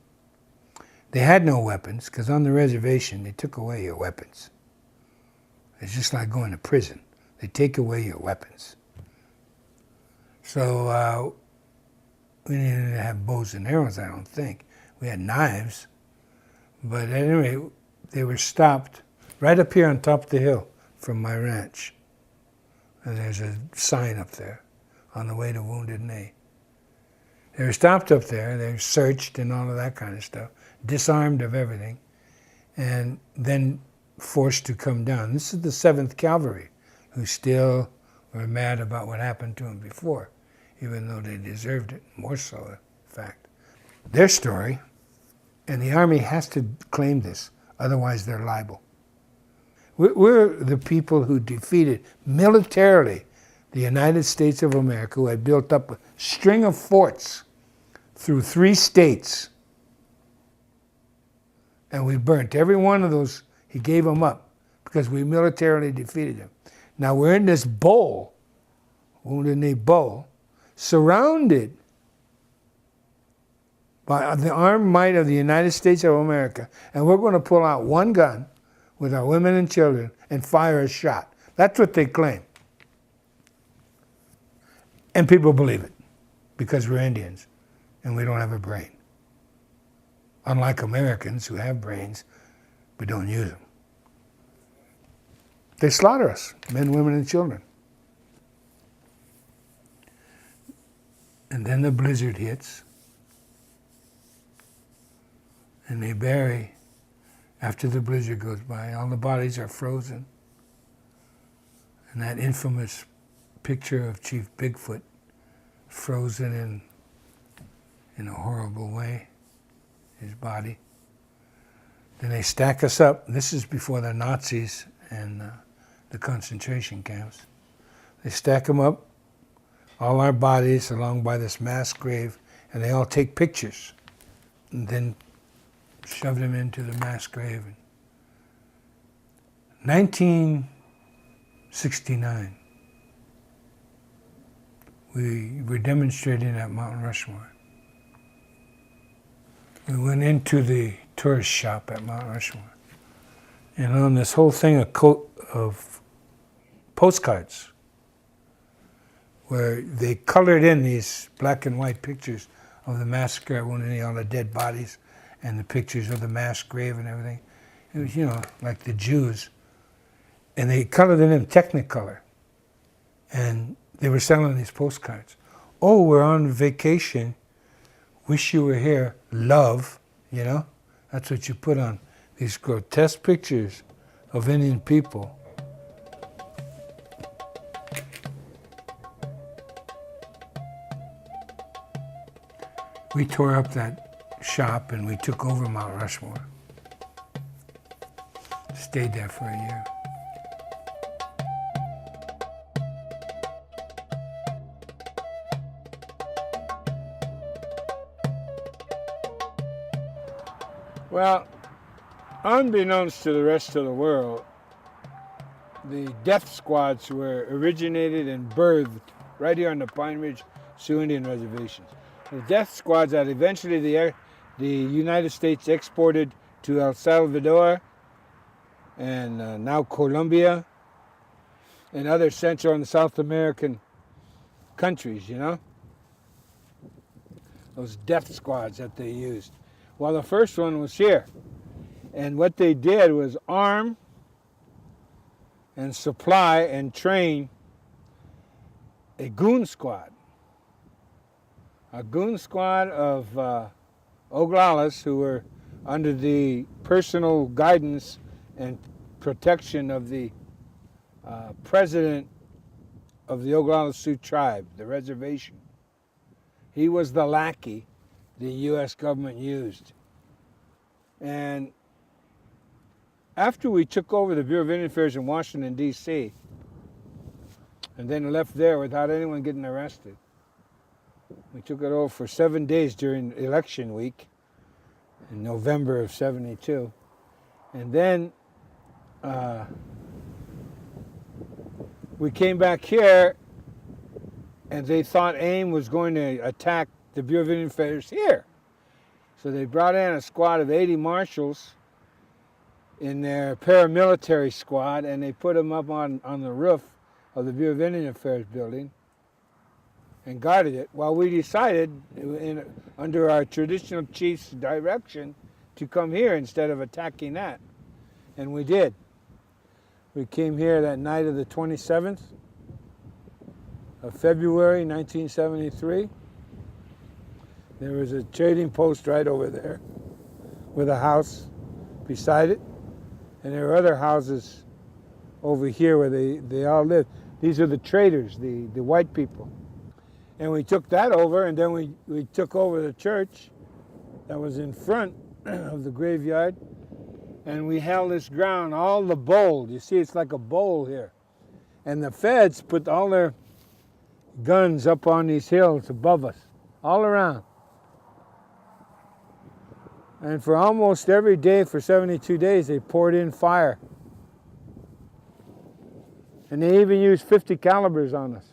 They had no weapons, because on the reservation, they took away your weapons. It's just like going to prison. They take away your weapons. So we didn't have bows and arrows, I don't think. We had knives. But at any rate, they were stopped right up here on top of the hill from my ranch. And there's a sign up there, on the way to Wounded Knee. They were stopped up there, they were searched and all of that kind of stuff, disarmed of everything, and then forced to come down. This is the 7th Cavalry, who still were mad about what happened to them before, even though they deserved it, more so, in fact. Their story, and the Army has to claim this, otherwise they're liable. We're the people who defeated militarily the United States of America, who had built up a string of forts through 3 states. And we burnt every one of those. He gave them up because we militarily defeated him. Now we're in this bowl, Wounded Knee Bowl, surrounded by the armed might of the United States of America, and we're going to pull out one gun with our women and children and fire a shot. That's what they claim. And people believe it because we're Indians and we don't have a brain. Unlike Americans who have brains but don't use them. They slaughter us, men, women, and children. And then the blizzard hits, and they bury, after the blizzard goes by, all the bodies are frozen. And that infamous picture of Chief Bigfoot frozen in a horrible way, his body. Then they stack us up. This is before the Nazis and the concentration camps. They stack them up, all our bodies along by this mass grave, and they all take pictures and then shove them into the mass grave. 1969, we were demonstrating at Mount Rushmore. We went into the tourist shop at Mount Rushmore, and on this whole thing of postcards, where they colored in these black and white pictures of the massacre at Wounded Knee, all the dead bodies, and the pictures of the mass grave and everything. It was, like the Jews. And they colored it in Technicolor. And they were selling these postcards. Oh, we're on vacation. Wish you were here. Love, That's what you put on these grotesque pictures of Indian people. We tore up that shop and we took over Mount Rushmore. Stayed there for a year. Well, unbeknownst to the rest of the world, the death squads were originated and birthed right here on the Pine Ridge Sioux Indian Reservations. The death squads that eventually the United States exported to El Salvador and now Colombia and other Central and South American countries, Those death squads that they used. Well, the first one was here. And what they did was arm and supply and train a goon squad. A goon squad of Oglalas who were under the personal guidance and protection of the president of the Oglala Sioux tribe, the reservation. He was the lackey the U.S. government used. And after we took over the Bureau of Indian Affairs in Washington, D.C., and then left there without anyone getting arrested, we took it over for 7 days during election week in November of '72. And then we came back here, and they thought AIM was going to attack the Bureau of Indian Affairs here. So they brought in a squad of 80 marshals in their paramilitary squad, and they put them up on the roof of the Bureau of Indian Affairs building and guarded it, while we decided, under our traditional chief's direction, to come here instead of attacking that. And we did. We came here that night of the 27th of February 1973. There was a trading post right over there with a house beside it. And there were other houses over here where they all lived. These are the traders, the white people. And we took that over, and then we took over the church that was in front of the graveyard. And we held this ground, all the bowl. You see, it's like a bowl here. And the feds put all their guns up on these hills above us, all around. And for almost every day, for 72 days, they poured in fire. And they even used .50 calibers on us,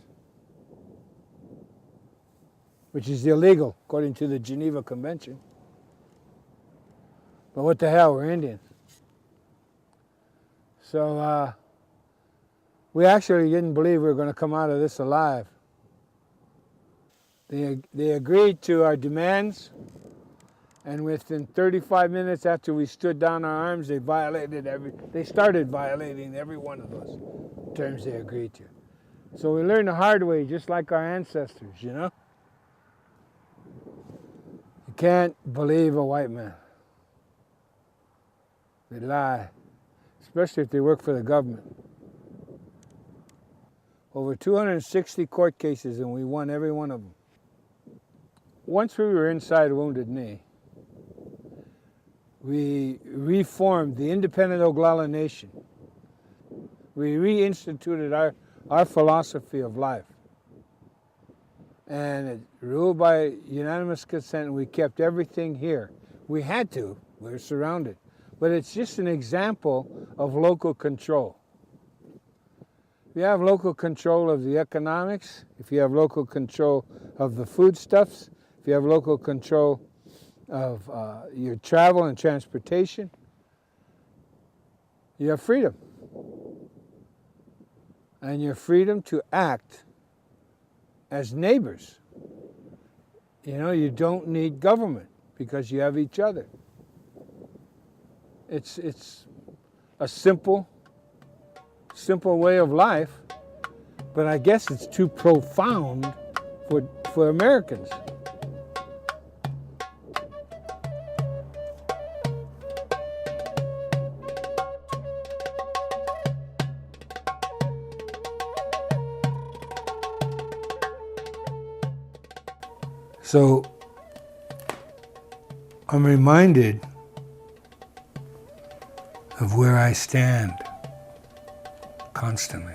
which is illegal according to the Geneva Convention. But what the hell, we're Indians. So we actually didn't believe we were going to come out of this alive. They agreed to our demands, and within 35 minutes after we stood down our arms, they started violating every one of those terms they agreed to. So we learned the hard way, just like our ancestors, you know? You can't believe a white man. They lie, especially if they work for the government. Over 260 court cases, and we won every one of them. Once we were inside Wounded Knee, we reformed the independent Oglala Nation. We reinstituted our philosophy of life. And it ruled by unanimous consent, and we kept everything here. We had to, we were surrounded. But it's just an example of local control. If you have local control of the economics, if you have local control of the foodstuffs, if you have local control of your travel and transportation, you have freedom. And your freedom to act as neighbors. You know, you don't need government because you have each other. It's a simple way of life, but I guess it's too profound for Americans. So I'm reminded of where I stand constantly,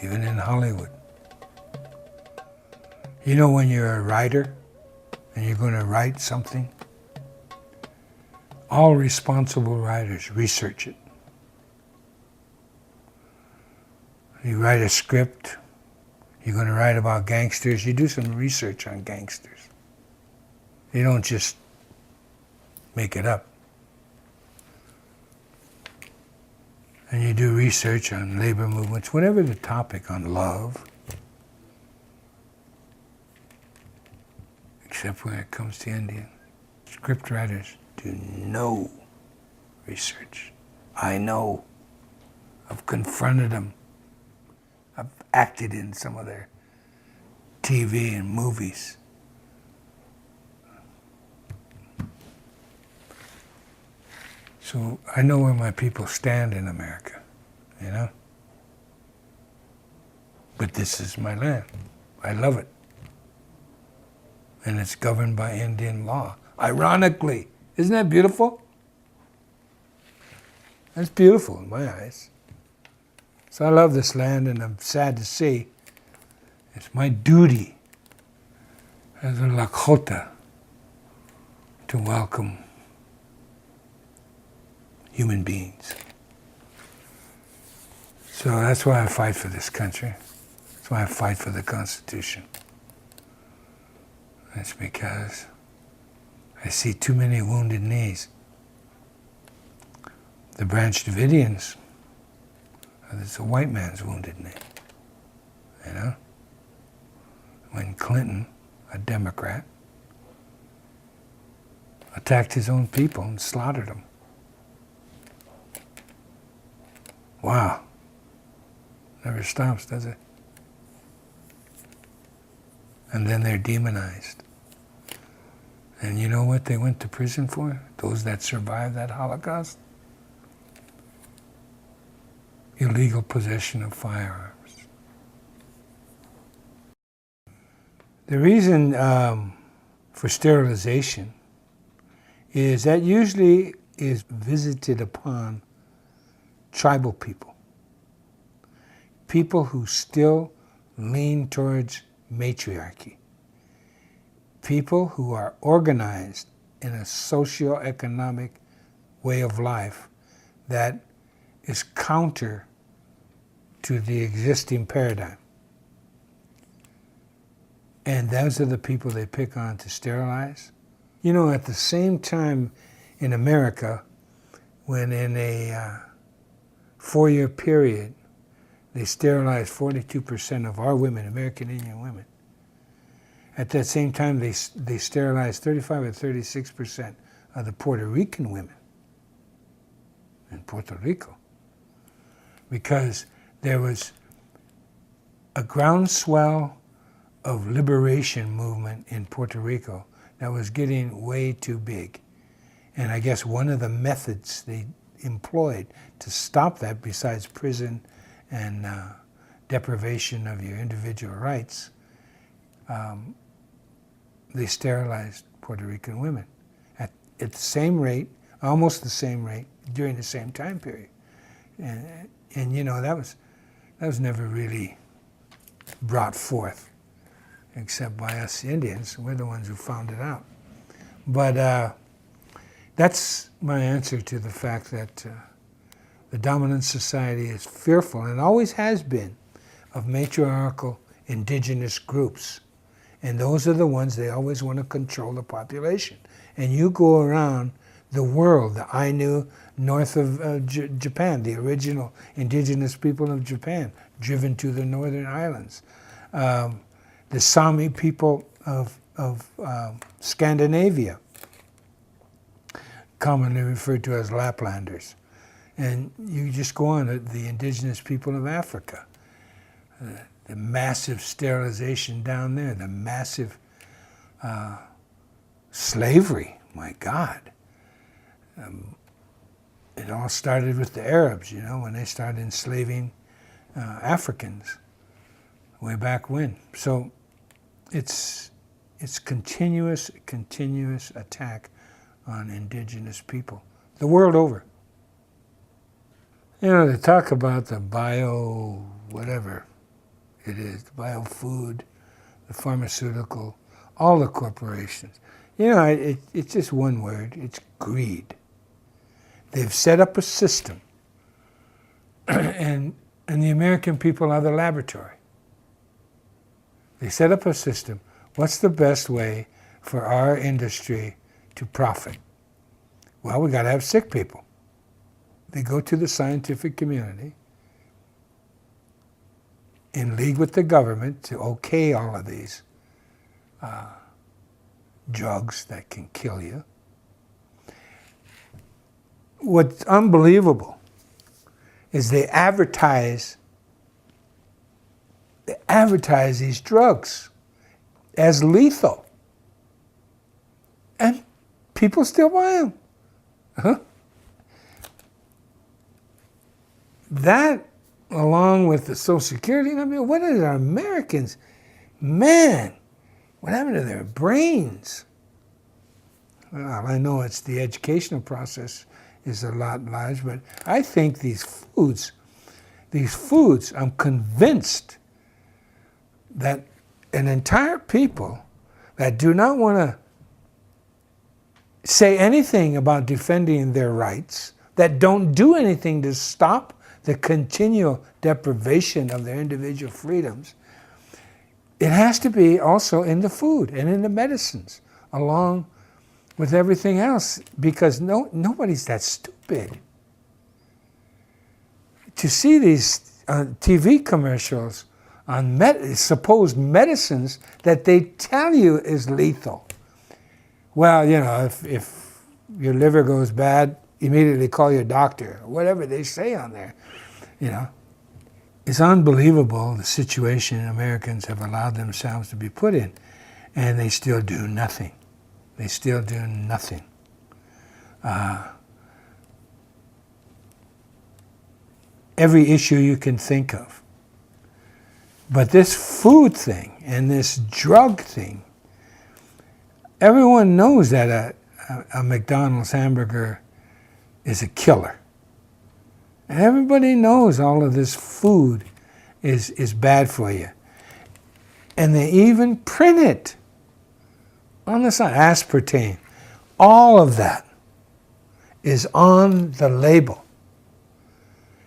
even in Hollywood. You know, when you're a writer and you're going to write something, all responsible writers research it. You write a script, you're going to write about gangsters, you do some research on gangsters. You don't just make it up. And you do research on labor movements, whatever the topic, on love. Except when it comes to Indian. Script writers do no research. I know. I've confronted them. I've acted in some of their TV and movies. So I know where my people stand in America, you know? But this is my land. I love it. and it's governed by Indian law. Ironically, isn't that beautiful? That's beautiful in my eyes. So I love this land, and I'm sad to see it's my duty as a Lakotah to welcome human beings. So that's why I fight for this country. That's why I fight for the Constitution. It's because I see too many wounded knees. The Branch Davidians, it's a white man's wounded knee. You know? When Clinton, a Democrat, attacked his own people and slaughtered them. Wow. Never stops, does it? And then they're demonized. And you know what they went to prison for? Those that survived that Holocaust? Illegal possession of firearms. The reason for sterilization is that usually is visited upon tribal people. People who still lean towards matriarchy. People who are organized in a socio-economic way of life that is counter to the existing paradigm. And those are the people they pick on to sterilize. You know, at the same time in America, when in a 4-year period, they sterilized 42% of our women, American Indian women. At that same time, they sterilized 35 or 36% of the Puerto Rican women in Puerto Rico. Because there was a groundswell of liberation movement in Puerto Rico that was getting way too big. And I guess one of the methods they employed to stop that, besides prison and deprivation of your individual rights, they sterilized Puerto Rican women at the same rate, almost the same rate, during the same time period. And you know, that was never really brought forth, except by us Indians. We're the ones who found it out. But that's my answer to the fact that the dominant society is fearful, and always has been, of matriarchal indigenous groups. And those are the ones they always want to control the population. And you go around the world, the Ainu north of Japan, the original indigenous people of Japan, driven to the northern islands. The Sami people of Scandinavia, commonly referred to as Laplanders. And you just go on, the indigenous people of Africa, the massive sterilization down there, the massive slavery, my God. It all started with the Arabs, you know, when they started enslaving Africans way back when. So it's continuous attack on indigenous people the world over. You know, they talk about the whatever it is, the biofood, the pharmaceutical, all the corporations. You know, it's just one word, it's greed. They've set up a system, and the American people are the laboratory. They set up a system. What's the best way for our industry to profit? Well, we got to have sick people. They go to the scientific community in league with the government to okay all of these drugs that can kill you. What's unbelievable is they advertise these drugs as lethal, and people still buy them. Huh? That, along with the Social Security number, what are our Americans? Man, What happened to their brains? Well, I know it's the educational process is a lot large, but I think these foods, I'm convinced that an entire people that do not want to say anything about defending their rights, that don't do anything to stop the continual deprivation of their individual freedoms, it has to be also in the food and in the medicines, along with everything else, because nobody's that stupid. To see these TV commercials on supposed medicines that they tell you is lethal. Well, you know, if your liver goes bad, immediately call your doctor, whatever they say on there, you know. It's unbelievable the situation Americans have allowed themselves to be put in, and they still do nothing. They still do nothing. Every issue you can think of. But this food thing and this drug thing, everyone knows that a McDonald's hamburger is a killer. And everybody knows all of this food is bad for you. And they even print it on the side, aspartame. All of that is on the label.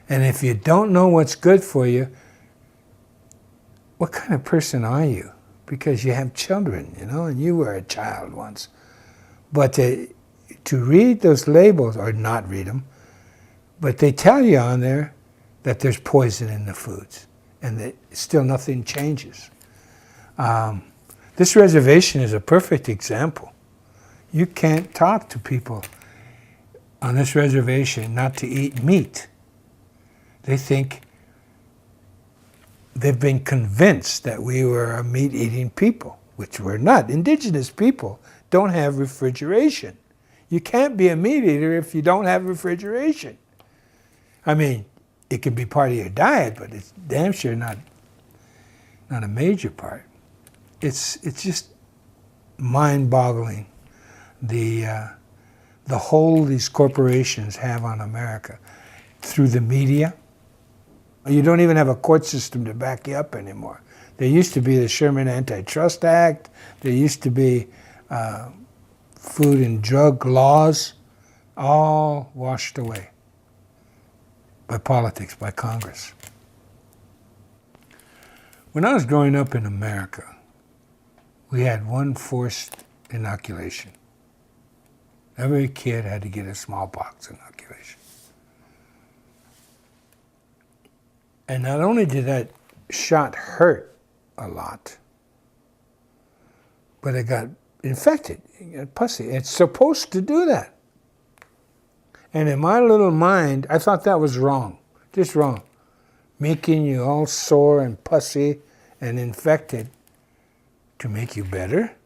And if you don't know what's good for you, what kind of person are you? Because you have children, you know, and you were a child once. But to read those labels, or not read them, but they tell you on there that there's poison in the foods, and that still nothing changes. This reservation is a perfect example. You can't talk to people on this reservation not to eat meat. They think, they've been convinced that we were a meat-eating people, which we're not. Indigenous people don't have refrigeration. You can't be a meat eater if you don't have refrigeration. I mean, it can be part of your diet, but it's damn sure not a major part. It's just mind-boggling the hold these corporations have on America through the media. You don't even have a court system to back you up anymore. There used to be the Sherman Antitrust Act. There used to be food and drug laws, all washed away by politics, by Congress. When I was growing up in America, we had one forced inoculation. Every kid had to get a smallpox inoculation. And not only did that shot hurt a lot, but it got infected, it got pussy. It's supposed to do that. And in my little mind, I thought that was wrong, just wrong. Making you all sore and pussy and infected to make you better.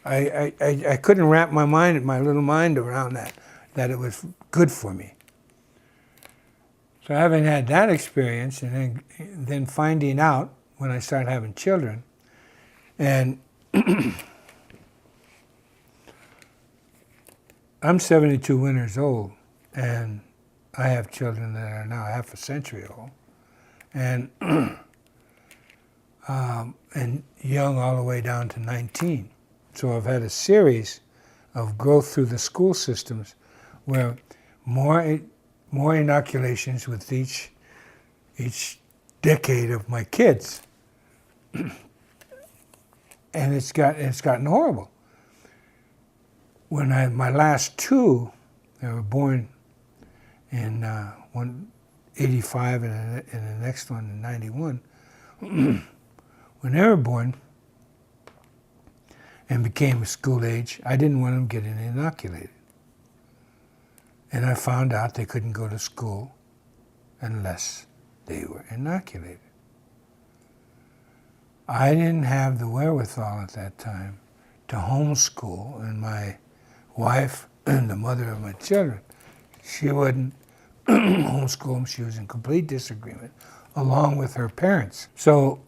I couldn't wrap my little mind around that it was good for me. So having had that experience, and then finding out when I started having children, and I'm 72 winters old, and I have children that are now half a century old, and and young all the way down to 19. So I've had a series of growth through the school systems where more inoculations with each decade of my kids. And it's gotten horrible. When my last two, they were born in 85 and the next one in 91, when they were born and became school age, I didn't want them getting inoculated. And I found out they couldn't go to school unless they were inoculated. I didn't have the wherewithal at that time to homeschool, and my wife, and the mother of my children, she wouldn't homeschool them. She was in complete disagreement, along with her parents. So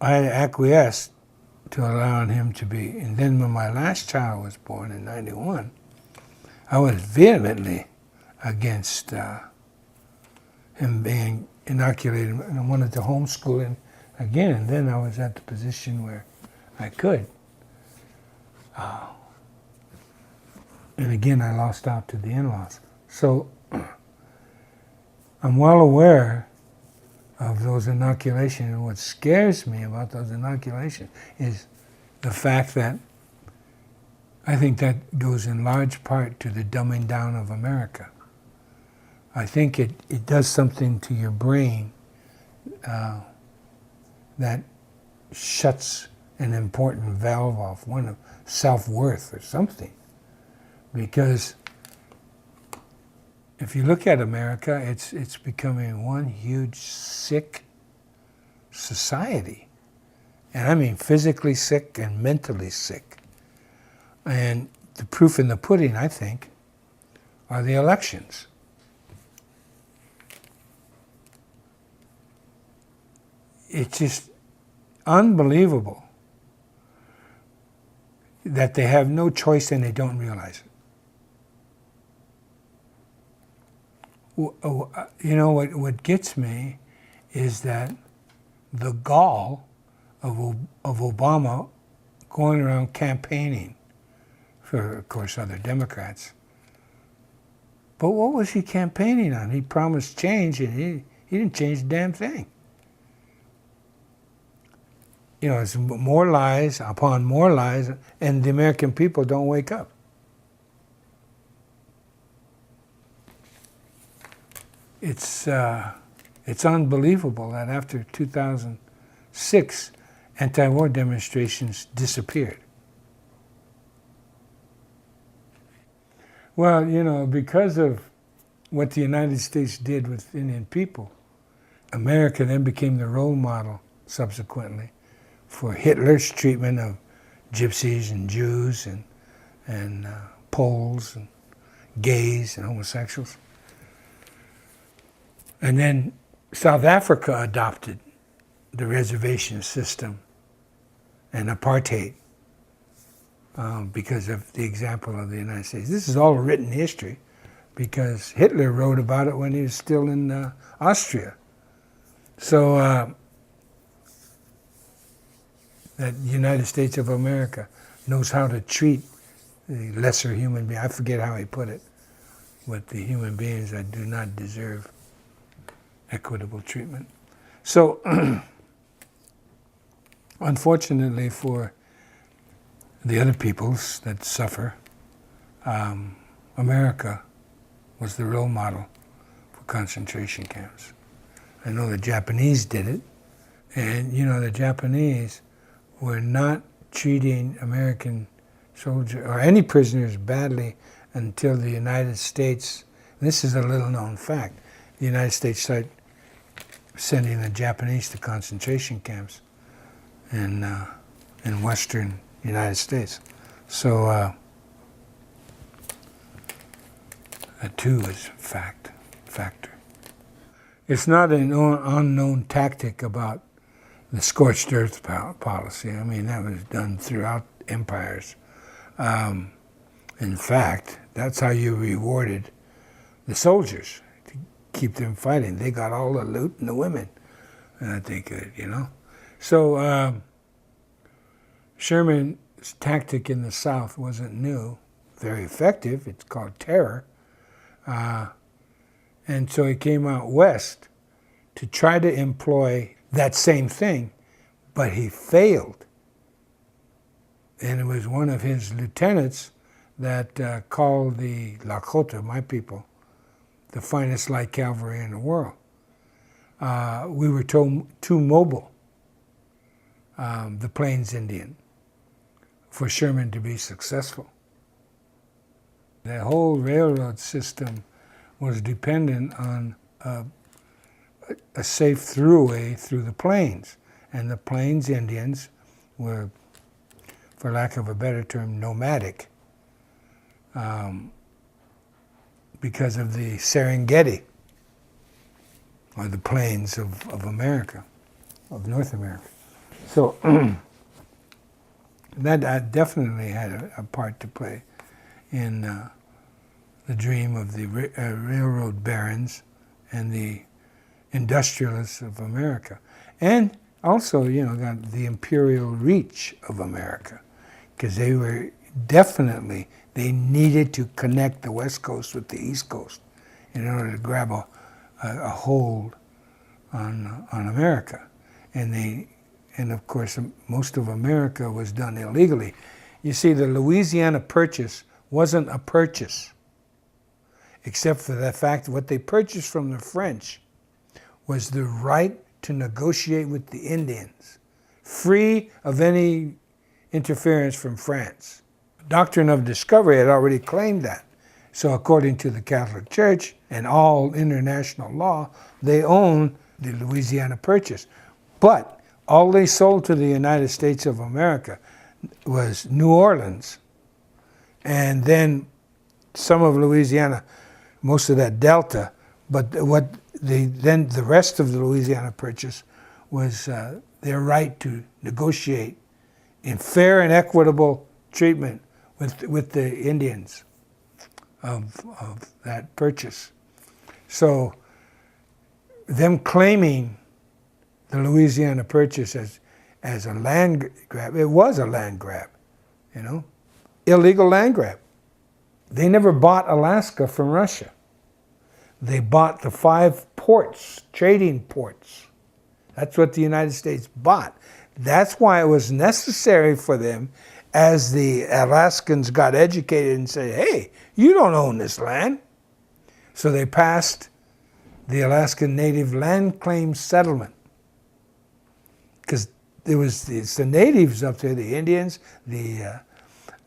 I acquiesced to allowing him to be. And then when my last child was born in 91, I was vehemently against him being inoculated, and I wanted to homeschool him again. And then I was at the position where I could. And again, I lost out to the in-laws. So I'm well aware of those inoculations, and what scares me about those inoculations is the fact that I think that goes in large part to the dumbing down of America. I think it does something to your brain that shuts an important valve off, one of self-worth or something. Because if you look at America, it's becoming one huge sick society. And I mean physically sick and mentally sick. And the proof in the pudding, I think, are the elections. It's just unbelievable that they have no choice and they don't realize it. You know, what gets me is that the gall of Obama going around campaigning for, of course, other Democrats. But what was he campaigning on? He promised change, and he didn't change a damn thing. You know, it's more lies upon more lies, and the American people don't wake up. It's unbelievable that after 2006, anti-war demonstrations disappeared. Well, you know, because of what the United States did with Indian people, America then became the role model subsequently for Hitler's treatment of gypsies and Jews and Poles and gays and homosexuals. And then South Africa adopted the reservation system and apartheid because of the example of the United States. This is all written history because Hitler wrote about it when he was still in Austria. So that United States of America knows how to treat the lesser human being. I forget how he put it, but the human beings that do not deserve equitable treatment. So, unfortunately for the other peoples that suffer, America was the role model for concentration camps. I know the Japanese did it, and you know the Japanese were not treating American soldiers or any prisoners badly until the United States, this is a little known fact, the United States started sending the Japanese to concentration camps in western United States. So that too is factor. It's not an unknown tactic about the scorched earth policy. I mean, that was done throughout empires. In fact, that's how you rewarded the soldiers, to keep them fighting. They got all the loot and the women that they could, you know. So Sherman's tactic in the South wasn't new, very effective. It's called terror. And so he came out west to try to employ that same thing, but he failed. And it was one of his lieutenants that called the Lakotah, my people, the finest light cavalry in the world. We were too mobile, the Plains Indian, for Sherman to be successful. The whole railroad system was dependent on a safe throughway through the plains. And the Plains Indians were, for lack of a better term, nomadic because of the Serengeti, or the plains of America, of North America. So that definitely had a part to play in the dream of the railroad barons and the industrialists of America. And also, got the imperial reach of America, because they were definitely, they needed to connect the West Coast with the East Coast in order to grab a hold on America. And of course, most of America was done illegally. You see, the Louisiana Purchase wasn't a purchase, except for the fact that what they purchased from the French was the right to negotiate with the Indians, free of any interference from France. Doctrine of discovery had already claimed that. So according to the Catholic Church and all international law, they own the Louisiana Purchase. But all they sold to the United States of America was New Orleans, and then some of Louisiana, most of that Delta. But then the rest of the Louisiana Purchase was their right to negotiate in fair and equitable treatment with the Indians of that purchase. So them claiming the Louisiana Purchase as a land grab, it was a land grab, illegal land grab. They never bought Alaska from Russia. They bought the 5 ports, trading ports. That's what the United States bought. That's why it was necessary for them, as the Alaskans got educated and said, hey, you don't own this land. So they passed the Alaskan Native Land Claim Settlement. Because it's the natives up there, the Indians, the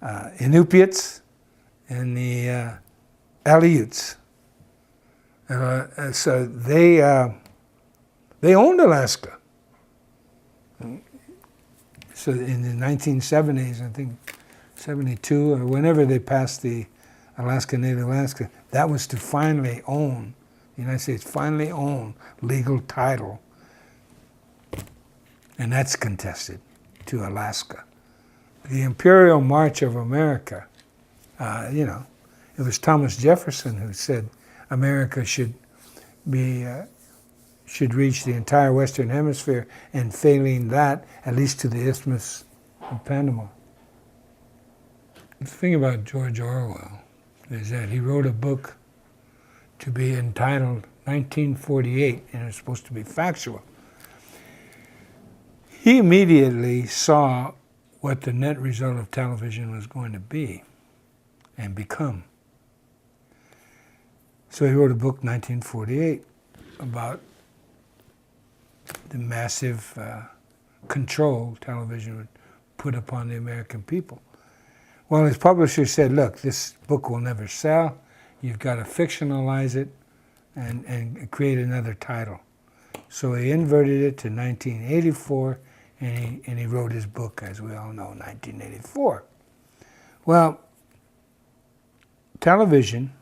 Inupiats, and the Aleuts. So they owned Alaska. So in the 1970s, I think 72 or whenever they passed the Alaska Native Alaska, that was to finally own, the United States finally own legal title. And that's contested to Alaska. The Imperial March of America, it was Thomas Jefferson who said America should reach the entire Western Hemisphere, and failing that, at least to the Isthmus of Panama. The thing about George Orwell is that he wrote a book to be entitled 1948, and it's supposed to be factual. He immediately saw what the net result of television was going to be and become. So he wrote a book, 1948, about the massive control television would put upon the American people. Well, his publisher said, look, this book will never sell. You've got to fictionalize it and create another title. So he inverted it to 1984, and he wrote his book, as we all know, 1984. Well, television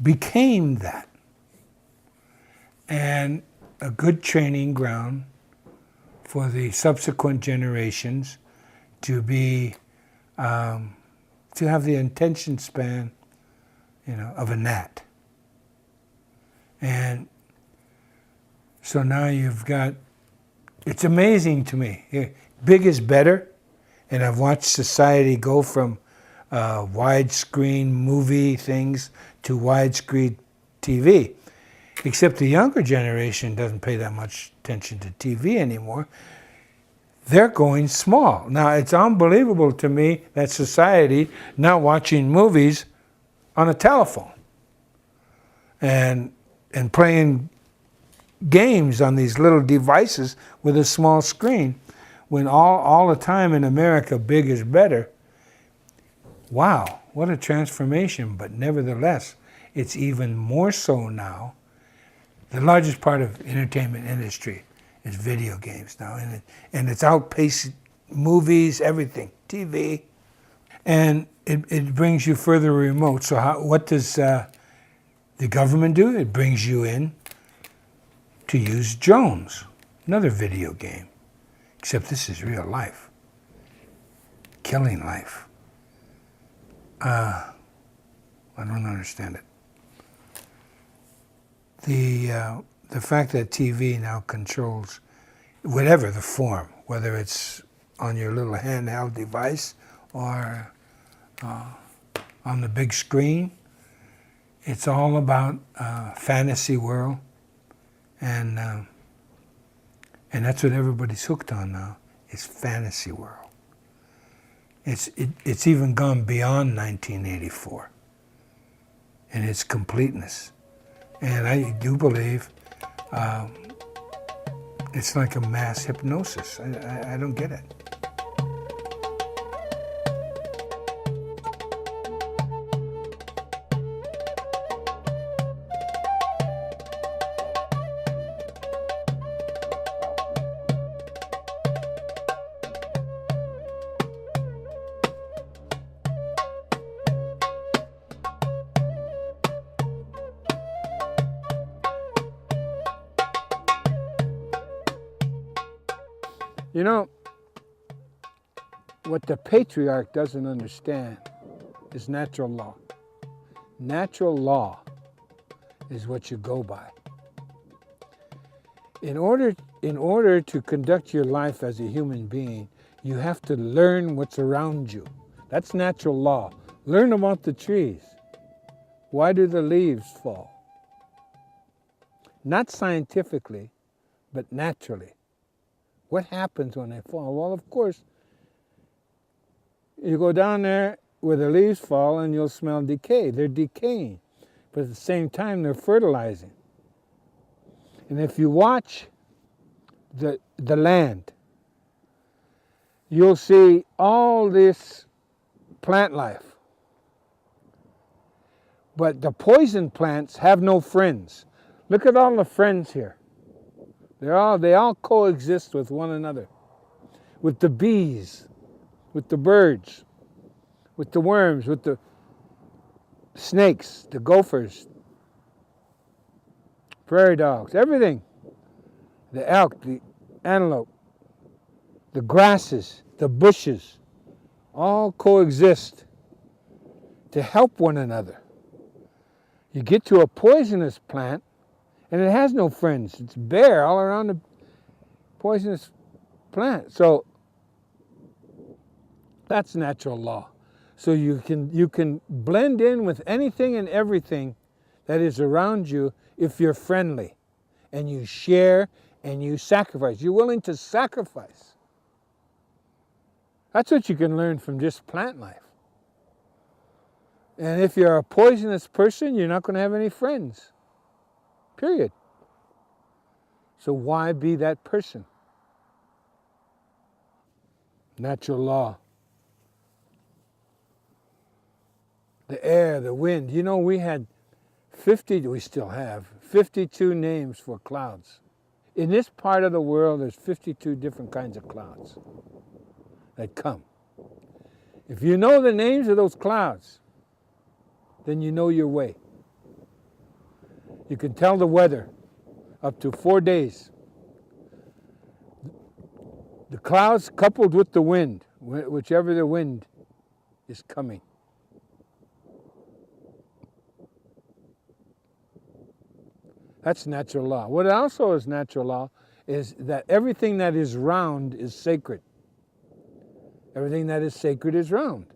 became that, and a good training ground for the subsequent generations to be to have the attention span, of a gnat. And so now you've got, it's amazing to me. Big is better, and I've watched society go from widescreen movie things to widescreen TV. Except the younger generation doesn't pay that much attention to TV anymore. They're going small. Now, it's unbelievable to me that society now watching movies on a telephone and playing games on these little devices with a small screen, when all the time in America, big is better. Wow, what a transformation. But nevertheless, it's even more so now. The largest part of the entertainment industry is video games now, and it's outpaced movies, everything, TV, and it brings you further remote. So what does the government do? It brings you in to use drones, another video game, except this is real life. killing life. I don't understand it. The fact that TV now controls whatever the form, whether it's on your little handheld device or on the big screen, it's all about fantasy world, and that's what everybody's hooked on now, is fantasy world. It's even gone beyond 1984 in its completeness. And I do believe it's like a mass hypnosis. I don't get it. You know, what the patriarch doesn't understand is natural law. Natural law is what you go by. In order to conduct your life as a human being, you have to learn what's around you. That's natural law. Learn about the trees. Why do the leaves fall? Not scientifically, but naturally. What happens when they fall? Well, of course, you go down there where the leaves fall and you'll smell decay. They're decaying, but at the same time, they're fertilizing. And if you watch the land, you'll see all this plant life. But the poison plants have no friends. Look at all the friends here. They all coexist with one another. With the bees, with the birds, with the worms, with the snakes, the gophers, prairie dogs, everything. The elk, the antelope, the grasses, the bushes, all coexist to help one another. You get to a poisonous plant, and it has no friends. It's bare all around the poisonous plant. So that's natural law. So you can blend in with anything and everything that is around you if you're friendly and you share and you sacrifice. You're willing to sacrifice. That's what you can learn from just plant life. And if you're a poisonous person, you're not going to have any friends. Period. So why be that person? Natural law. The air, the wind. You know, we still have 52 names for clouds. In this part of the world, there's 52 different kinds of clouds that come. If you know the names of those clouds, then you know your way. You can tell the weather up to 4 days. The clouds coupled with the wind, whichever the wind is coming. That's natural law. What also is natural law is that everything that is round is sacred. Everything that is sacred is round.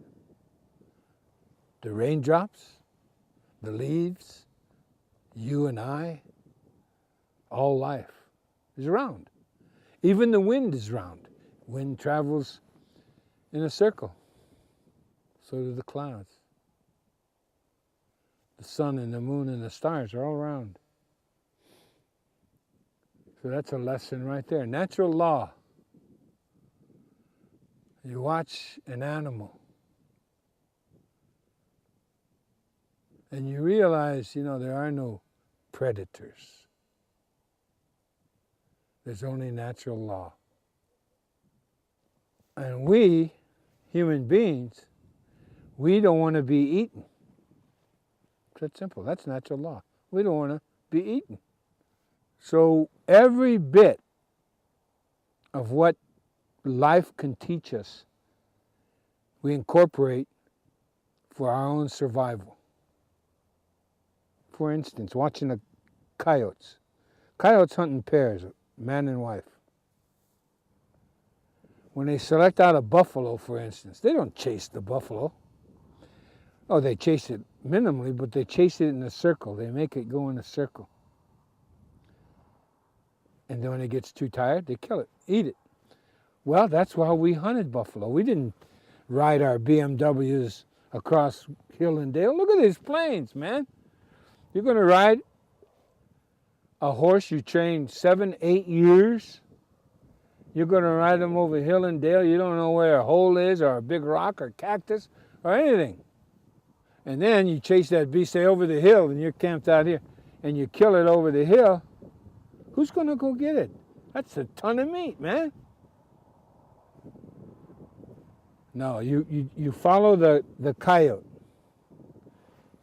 The raindrops, the leaves, you and I, all life is round. Even the wind is round. Wind travels in a circle. So do the clouds. The sun and the moon and the stars are all round. So that's a lesson right there. Natural law. You watch an animal and you realize, there are no predators. There's only natural law. And we, human beings, we don't want to be eaten. It's that simple. That's natural law. We don't want to be eaten. So every bit of what life can teach us we incorporate for our own survival. For instance, watching the coyotes. Coyotes hunt in pairs, man and wife. When they select out a buffalo, for instance, they don't chase the buffalo. Oh, they chase it minimally, but they chase it in a circle. They make it go in a circle. And then when it gets too tired, they kill it, eat it. Well, that's why we hunted buffalo. We didn't ride our BMWs across hill and dale. Look at these plains, man. You're going to ride a horse you trained 7, 8 years. You're going to ride them over hill and dale. You don't know where a hole is or a big rock or cactus or anything. And then you chase that beast over the hill and you're camped out here and you kill it over the hill. Who's going to go get it? That's a ton of meat, man. No, you follow the coyote.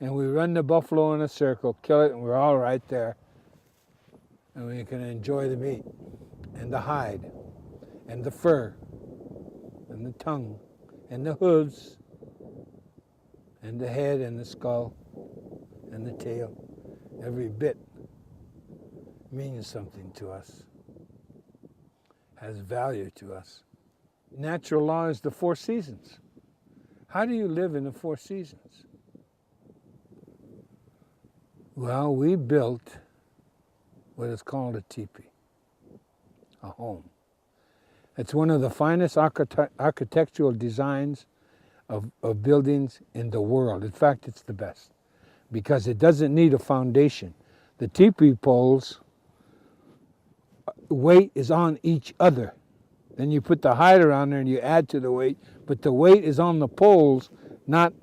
And we run the buffalo in a circle, kill it, and we're all right there. And we can enjoy the meat and the hide and the fur and the tongue and the hooves and the head and the skull and the tail. Every bit means something to us, has value to us. Natural law is the 4 seasons. How do you live in the 4 seasons? Well, we built what is called a teepee, a home. It's one of the finest architectural designs of buildings in the world. In fact, it's the best because it doesn't need a foundation. The teepee poles, weight is on each other. Then you put the hide around there and you add to the weight, but the weight is on the poles, not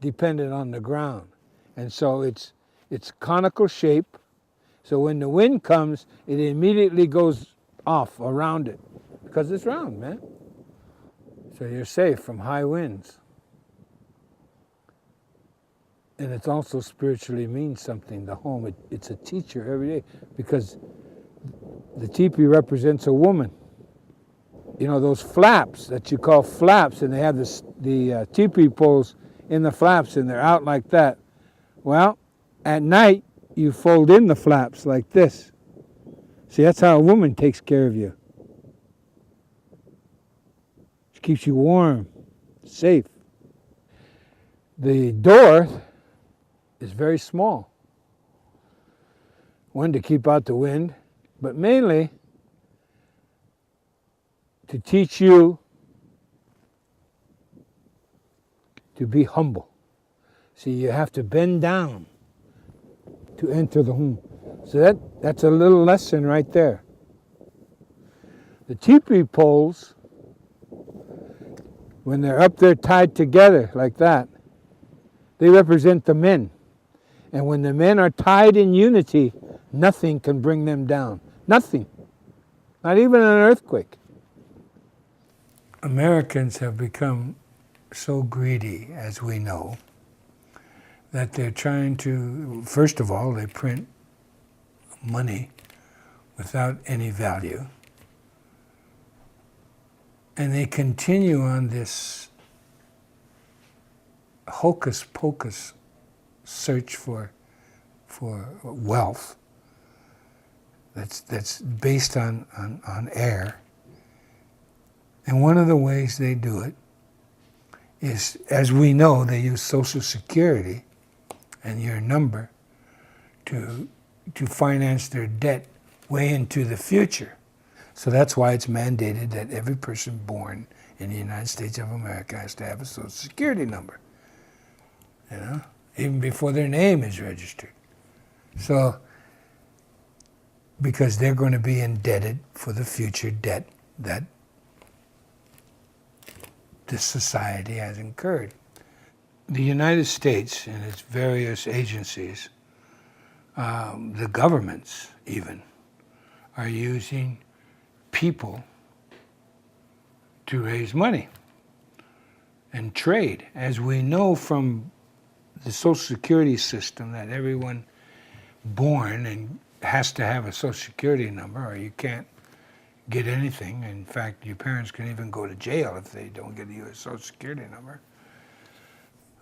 dependent on the ground. And so it's conical shape, so when the wind comes, it immediately goes off around it, because it's round, man. So you're safe from high winds. And it also spiritually means something, the home. It's a teacher every day, because the teepee represents a woman. You know, those flaps that you call flaps, and they have the teepee poles in the flaps, and they're out like that. Well, at night, you fold in the flaps like this. See, that's how a woman takes care of you. She keeps you warm, safe. The door is very small. One, to keep out the wind, but mainly to teach you to be humble. See, you have to bend down to enter the home. So that's a little lesson right there. The teepee poles, when they're up there tied together like that, they represent the men. And when the men are tied in unity, nothing can bring them down. Nothing. Not even an earthquake. Americans have become so greedy, as we know, that they're trying to, first of all, they print money without any value. And they continue on this hocus pocus search for wealth that's based on air. And one of the ways they do it is, as we know, they use Social Security and your number to finance their debt way into the future. So that's why it's mandated that every person born in the United States of America has to have a Social Security number, you know, even before their name is registered. So, because they're going to be indebted for the future debt that this society has incurred. The United States and its various agencies, the governments even, are using people to raise money and trade. As we know from the Social Security system, that everyone born and has to have a Social Security number, or you can't get anything. In fact, your parents can even go to jail if they don't get a U.S. Social Security number.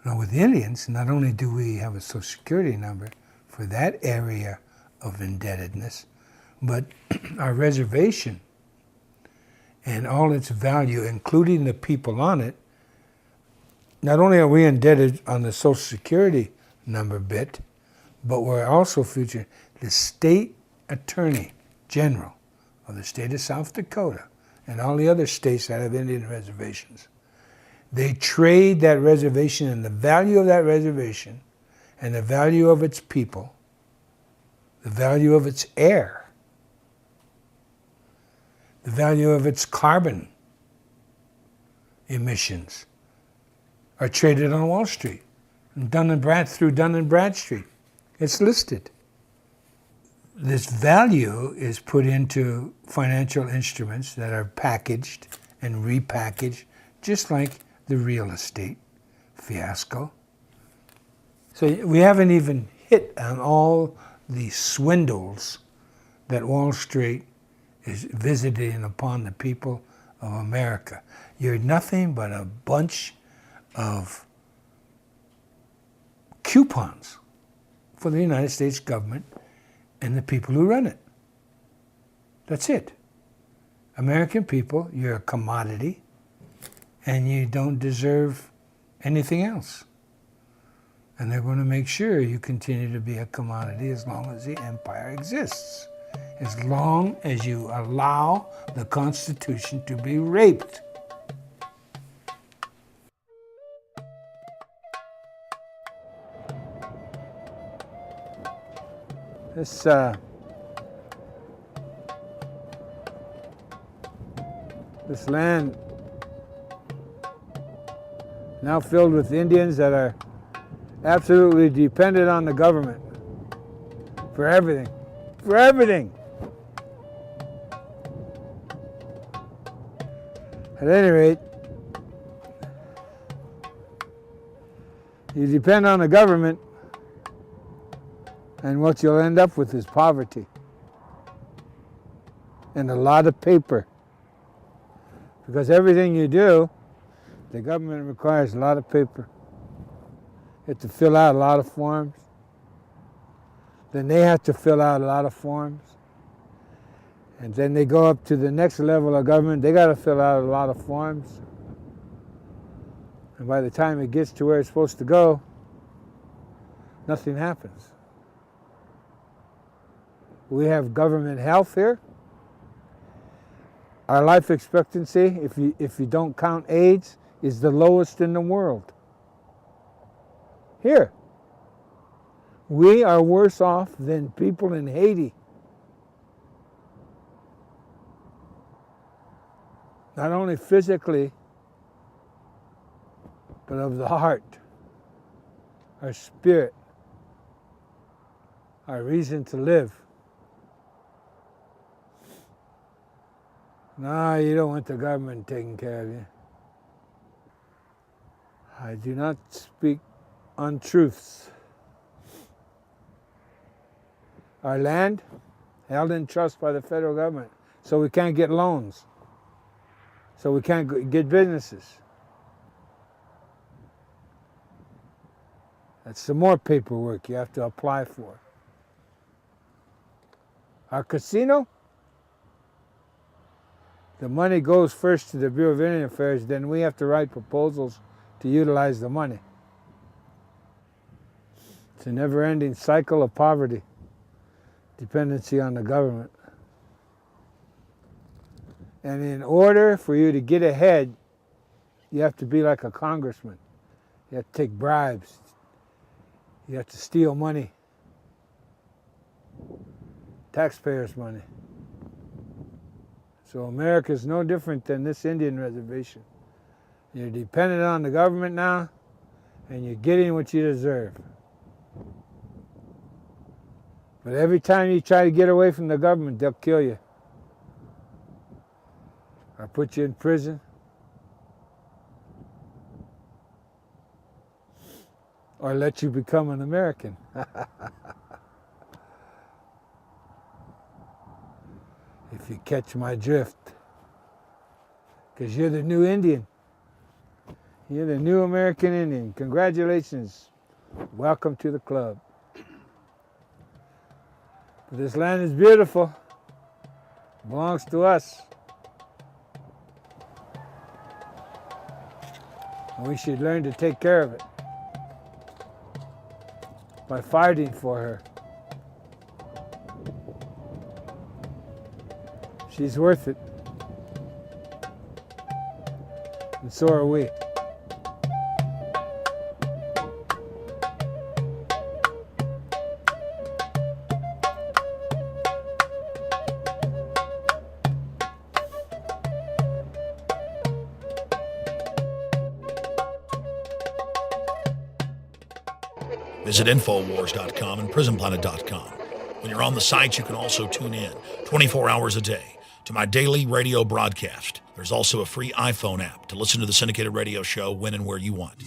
Now, with Indians, not only do we have a Social Security number for that area of indebtedness, but our reservation and all its value, including the people on it, not only are we indebted on the Social Security number bit, but we're also featuring the state attorney general of the state of South Dakota and all the other states that have Indian reservations. They trade that reservation and the value of that reservation and the value of its people, the value of its air, the value of its carbon emissions are traded on Wall Street, through Dun & Bradstreet. It's listed. This value is put into financial instruments that are packaged and repackaged, just like the real estate fiasco. So we haven't even hit on all the swindles that Wall Street is visiting upon the people of America. You're nothing but a bunch of coupons for the United States government and the people who run it. That's it. American people, you're a commodity, and you don't deserve anything else. And they're going to make sure you continue to be a commodity as long as the empire exists. As long as you allow the Constitution to be raped. This land now filled with Indians that are absolutely dependent on the government for everything. For everything. At any rate, you depend on the government, and what you'll end up with is poverty and a lot of paper. Because everything you do, the government requires a lot of paper. You have to fill out a lot of forms. Then they have to fill out a lot of forms. And then they go up to the next level of government, they got to fill out a lot of forms. And by the time it gets to where it's supposed to go, nothing happens. We have government health here. Our life expectancy, if you don't count AIDS, is the lowest in the world. Here. We are worse off than people in Haiti. Not only physically, but of the heart, our spirit, our reason to live. No, you don't want the government taking care of you. I do not speak untruths. Our land held in trust by the federal government, so we can't get loans, so we can't get businesses. That's some more paperwork you have to apply for. Our casino, the money goes first to the Bureau of Indian Affairs, then we have to write proposals to utilize the money. It's a never-ending cycle of poverty, dependency on the government. And in order for you to get ahead, you have to be like a congressman. You have to take bribes. You have to steal money, taxpayers' money. So America is no different than this Indian reservation. You're dependent on the government now, and you're getting what you deserve. But every time you try to get away from the government, they'll kill you. Or put you in prison. Or let you become an American. if you catch my drift. Because you're the new Indian. You're the new American Indian. Congratulations. Welcome to the club. This land is beautiful. It belongs to us. And we should learn to take care of it by fighting for her. She's worth it. And so are we. Visit Infowars.com and PrisonPlanet.com. When you're on the sites, you can also tune in 24 hours a day to my daily radio broadcast. There's also a free iPhone app to listen to the syndicated radio show when and where you want.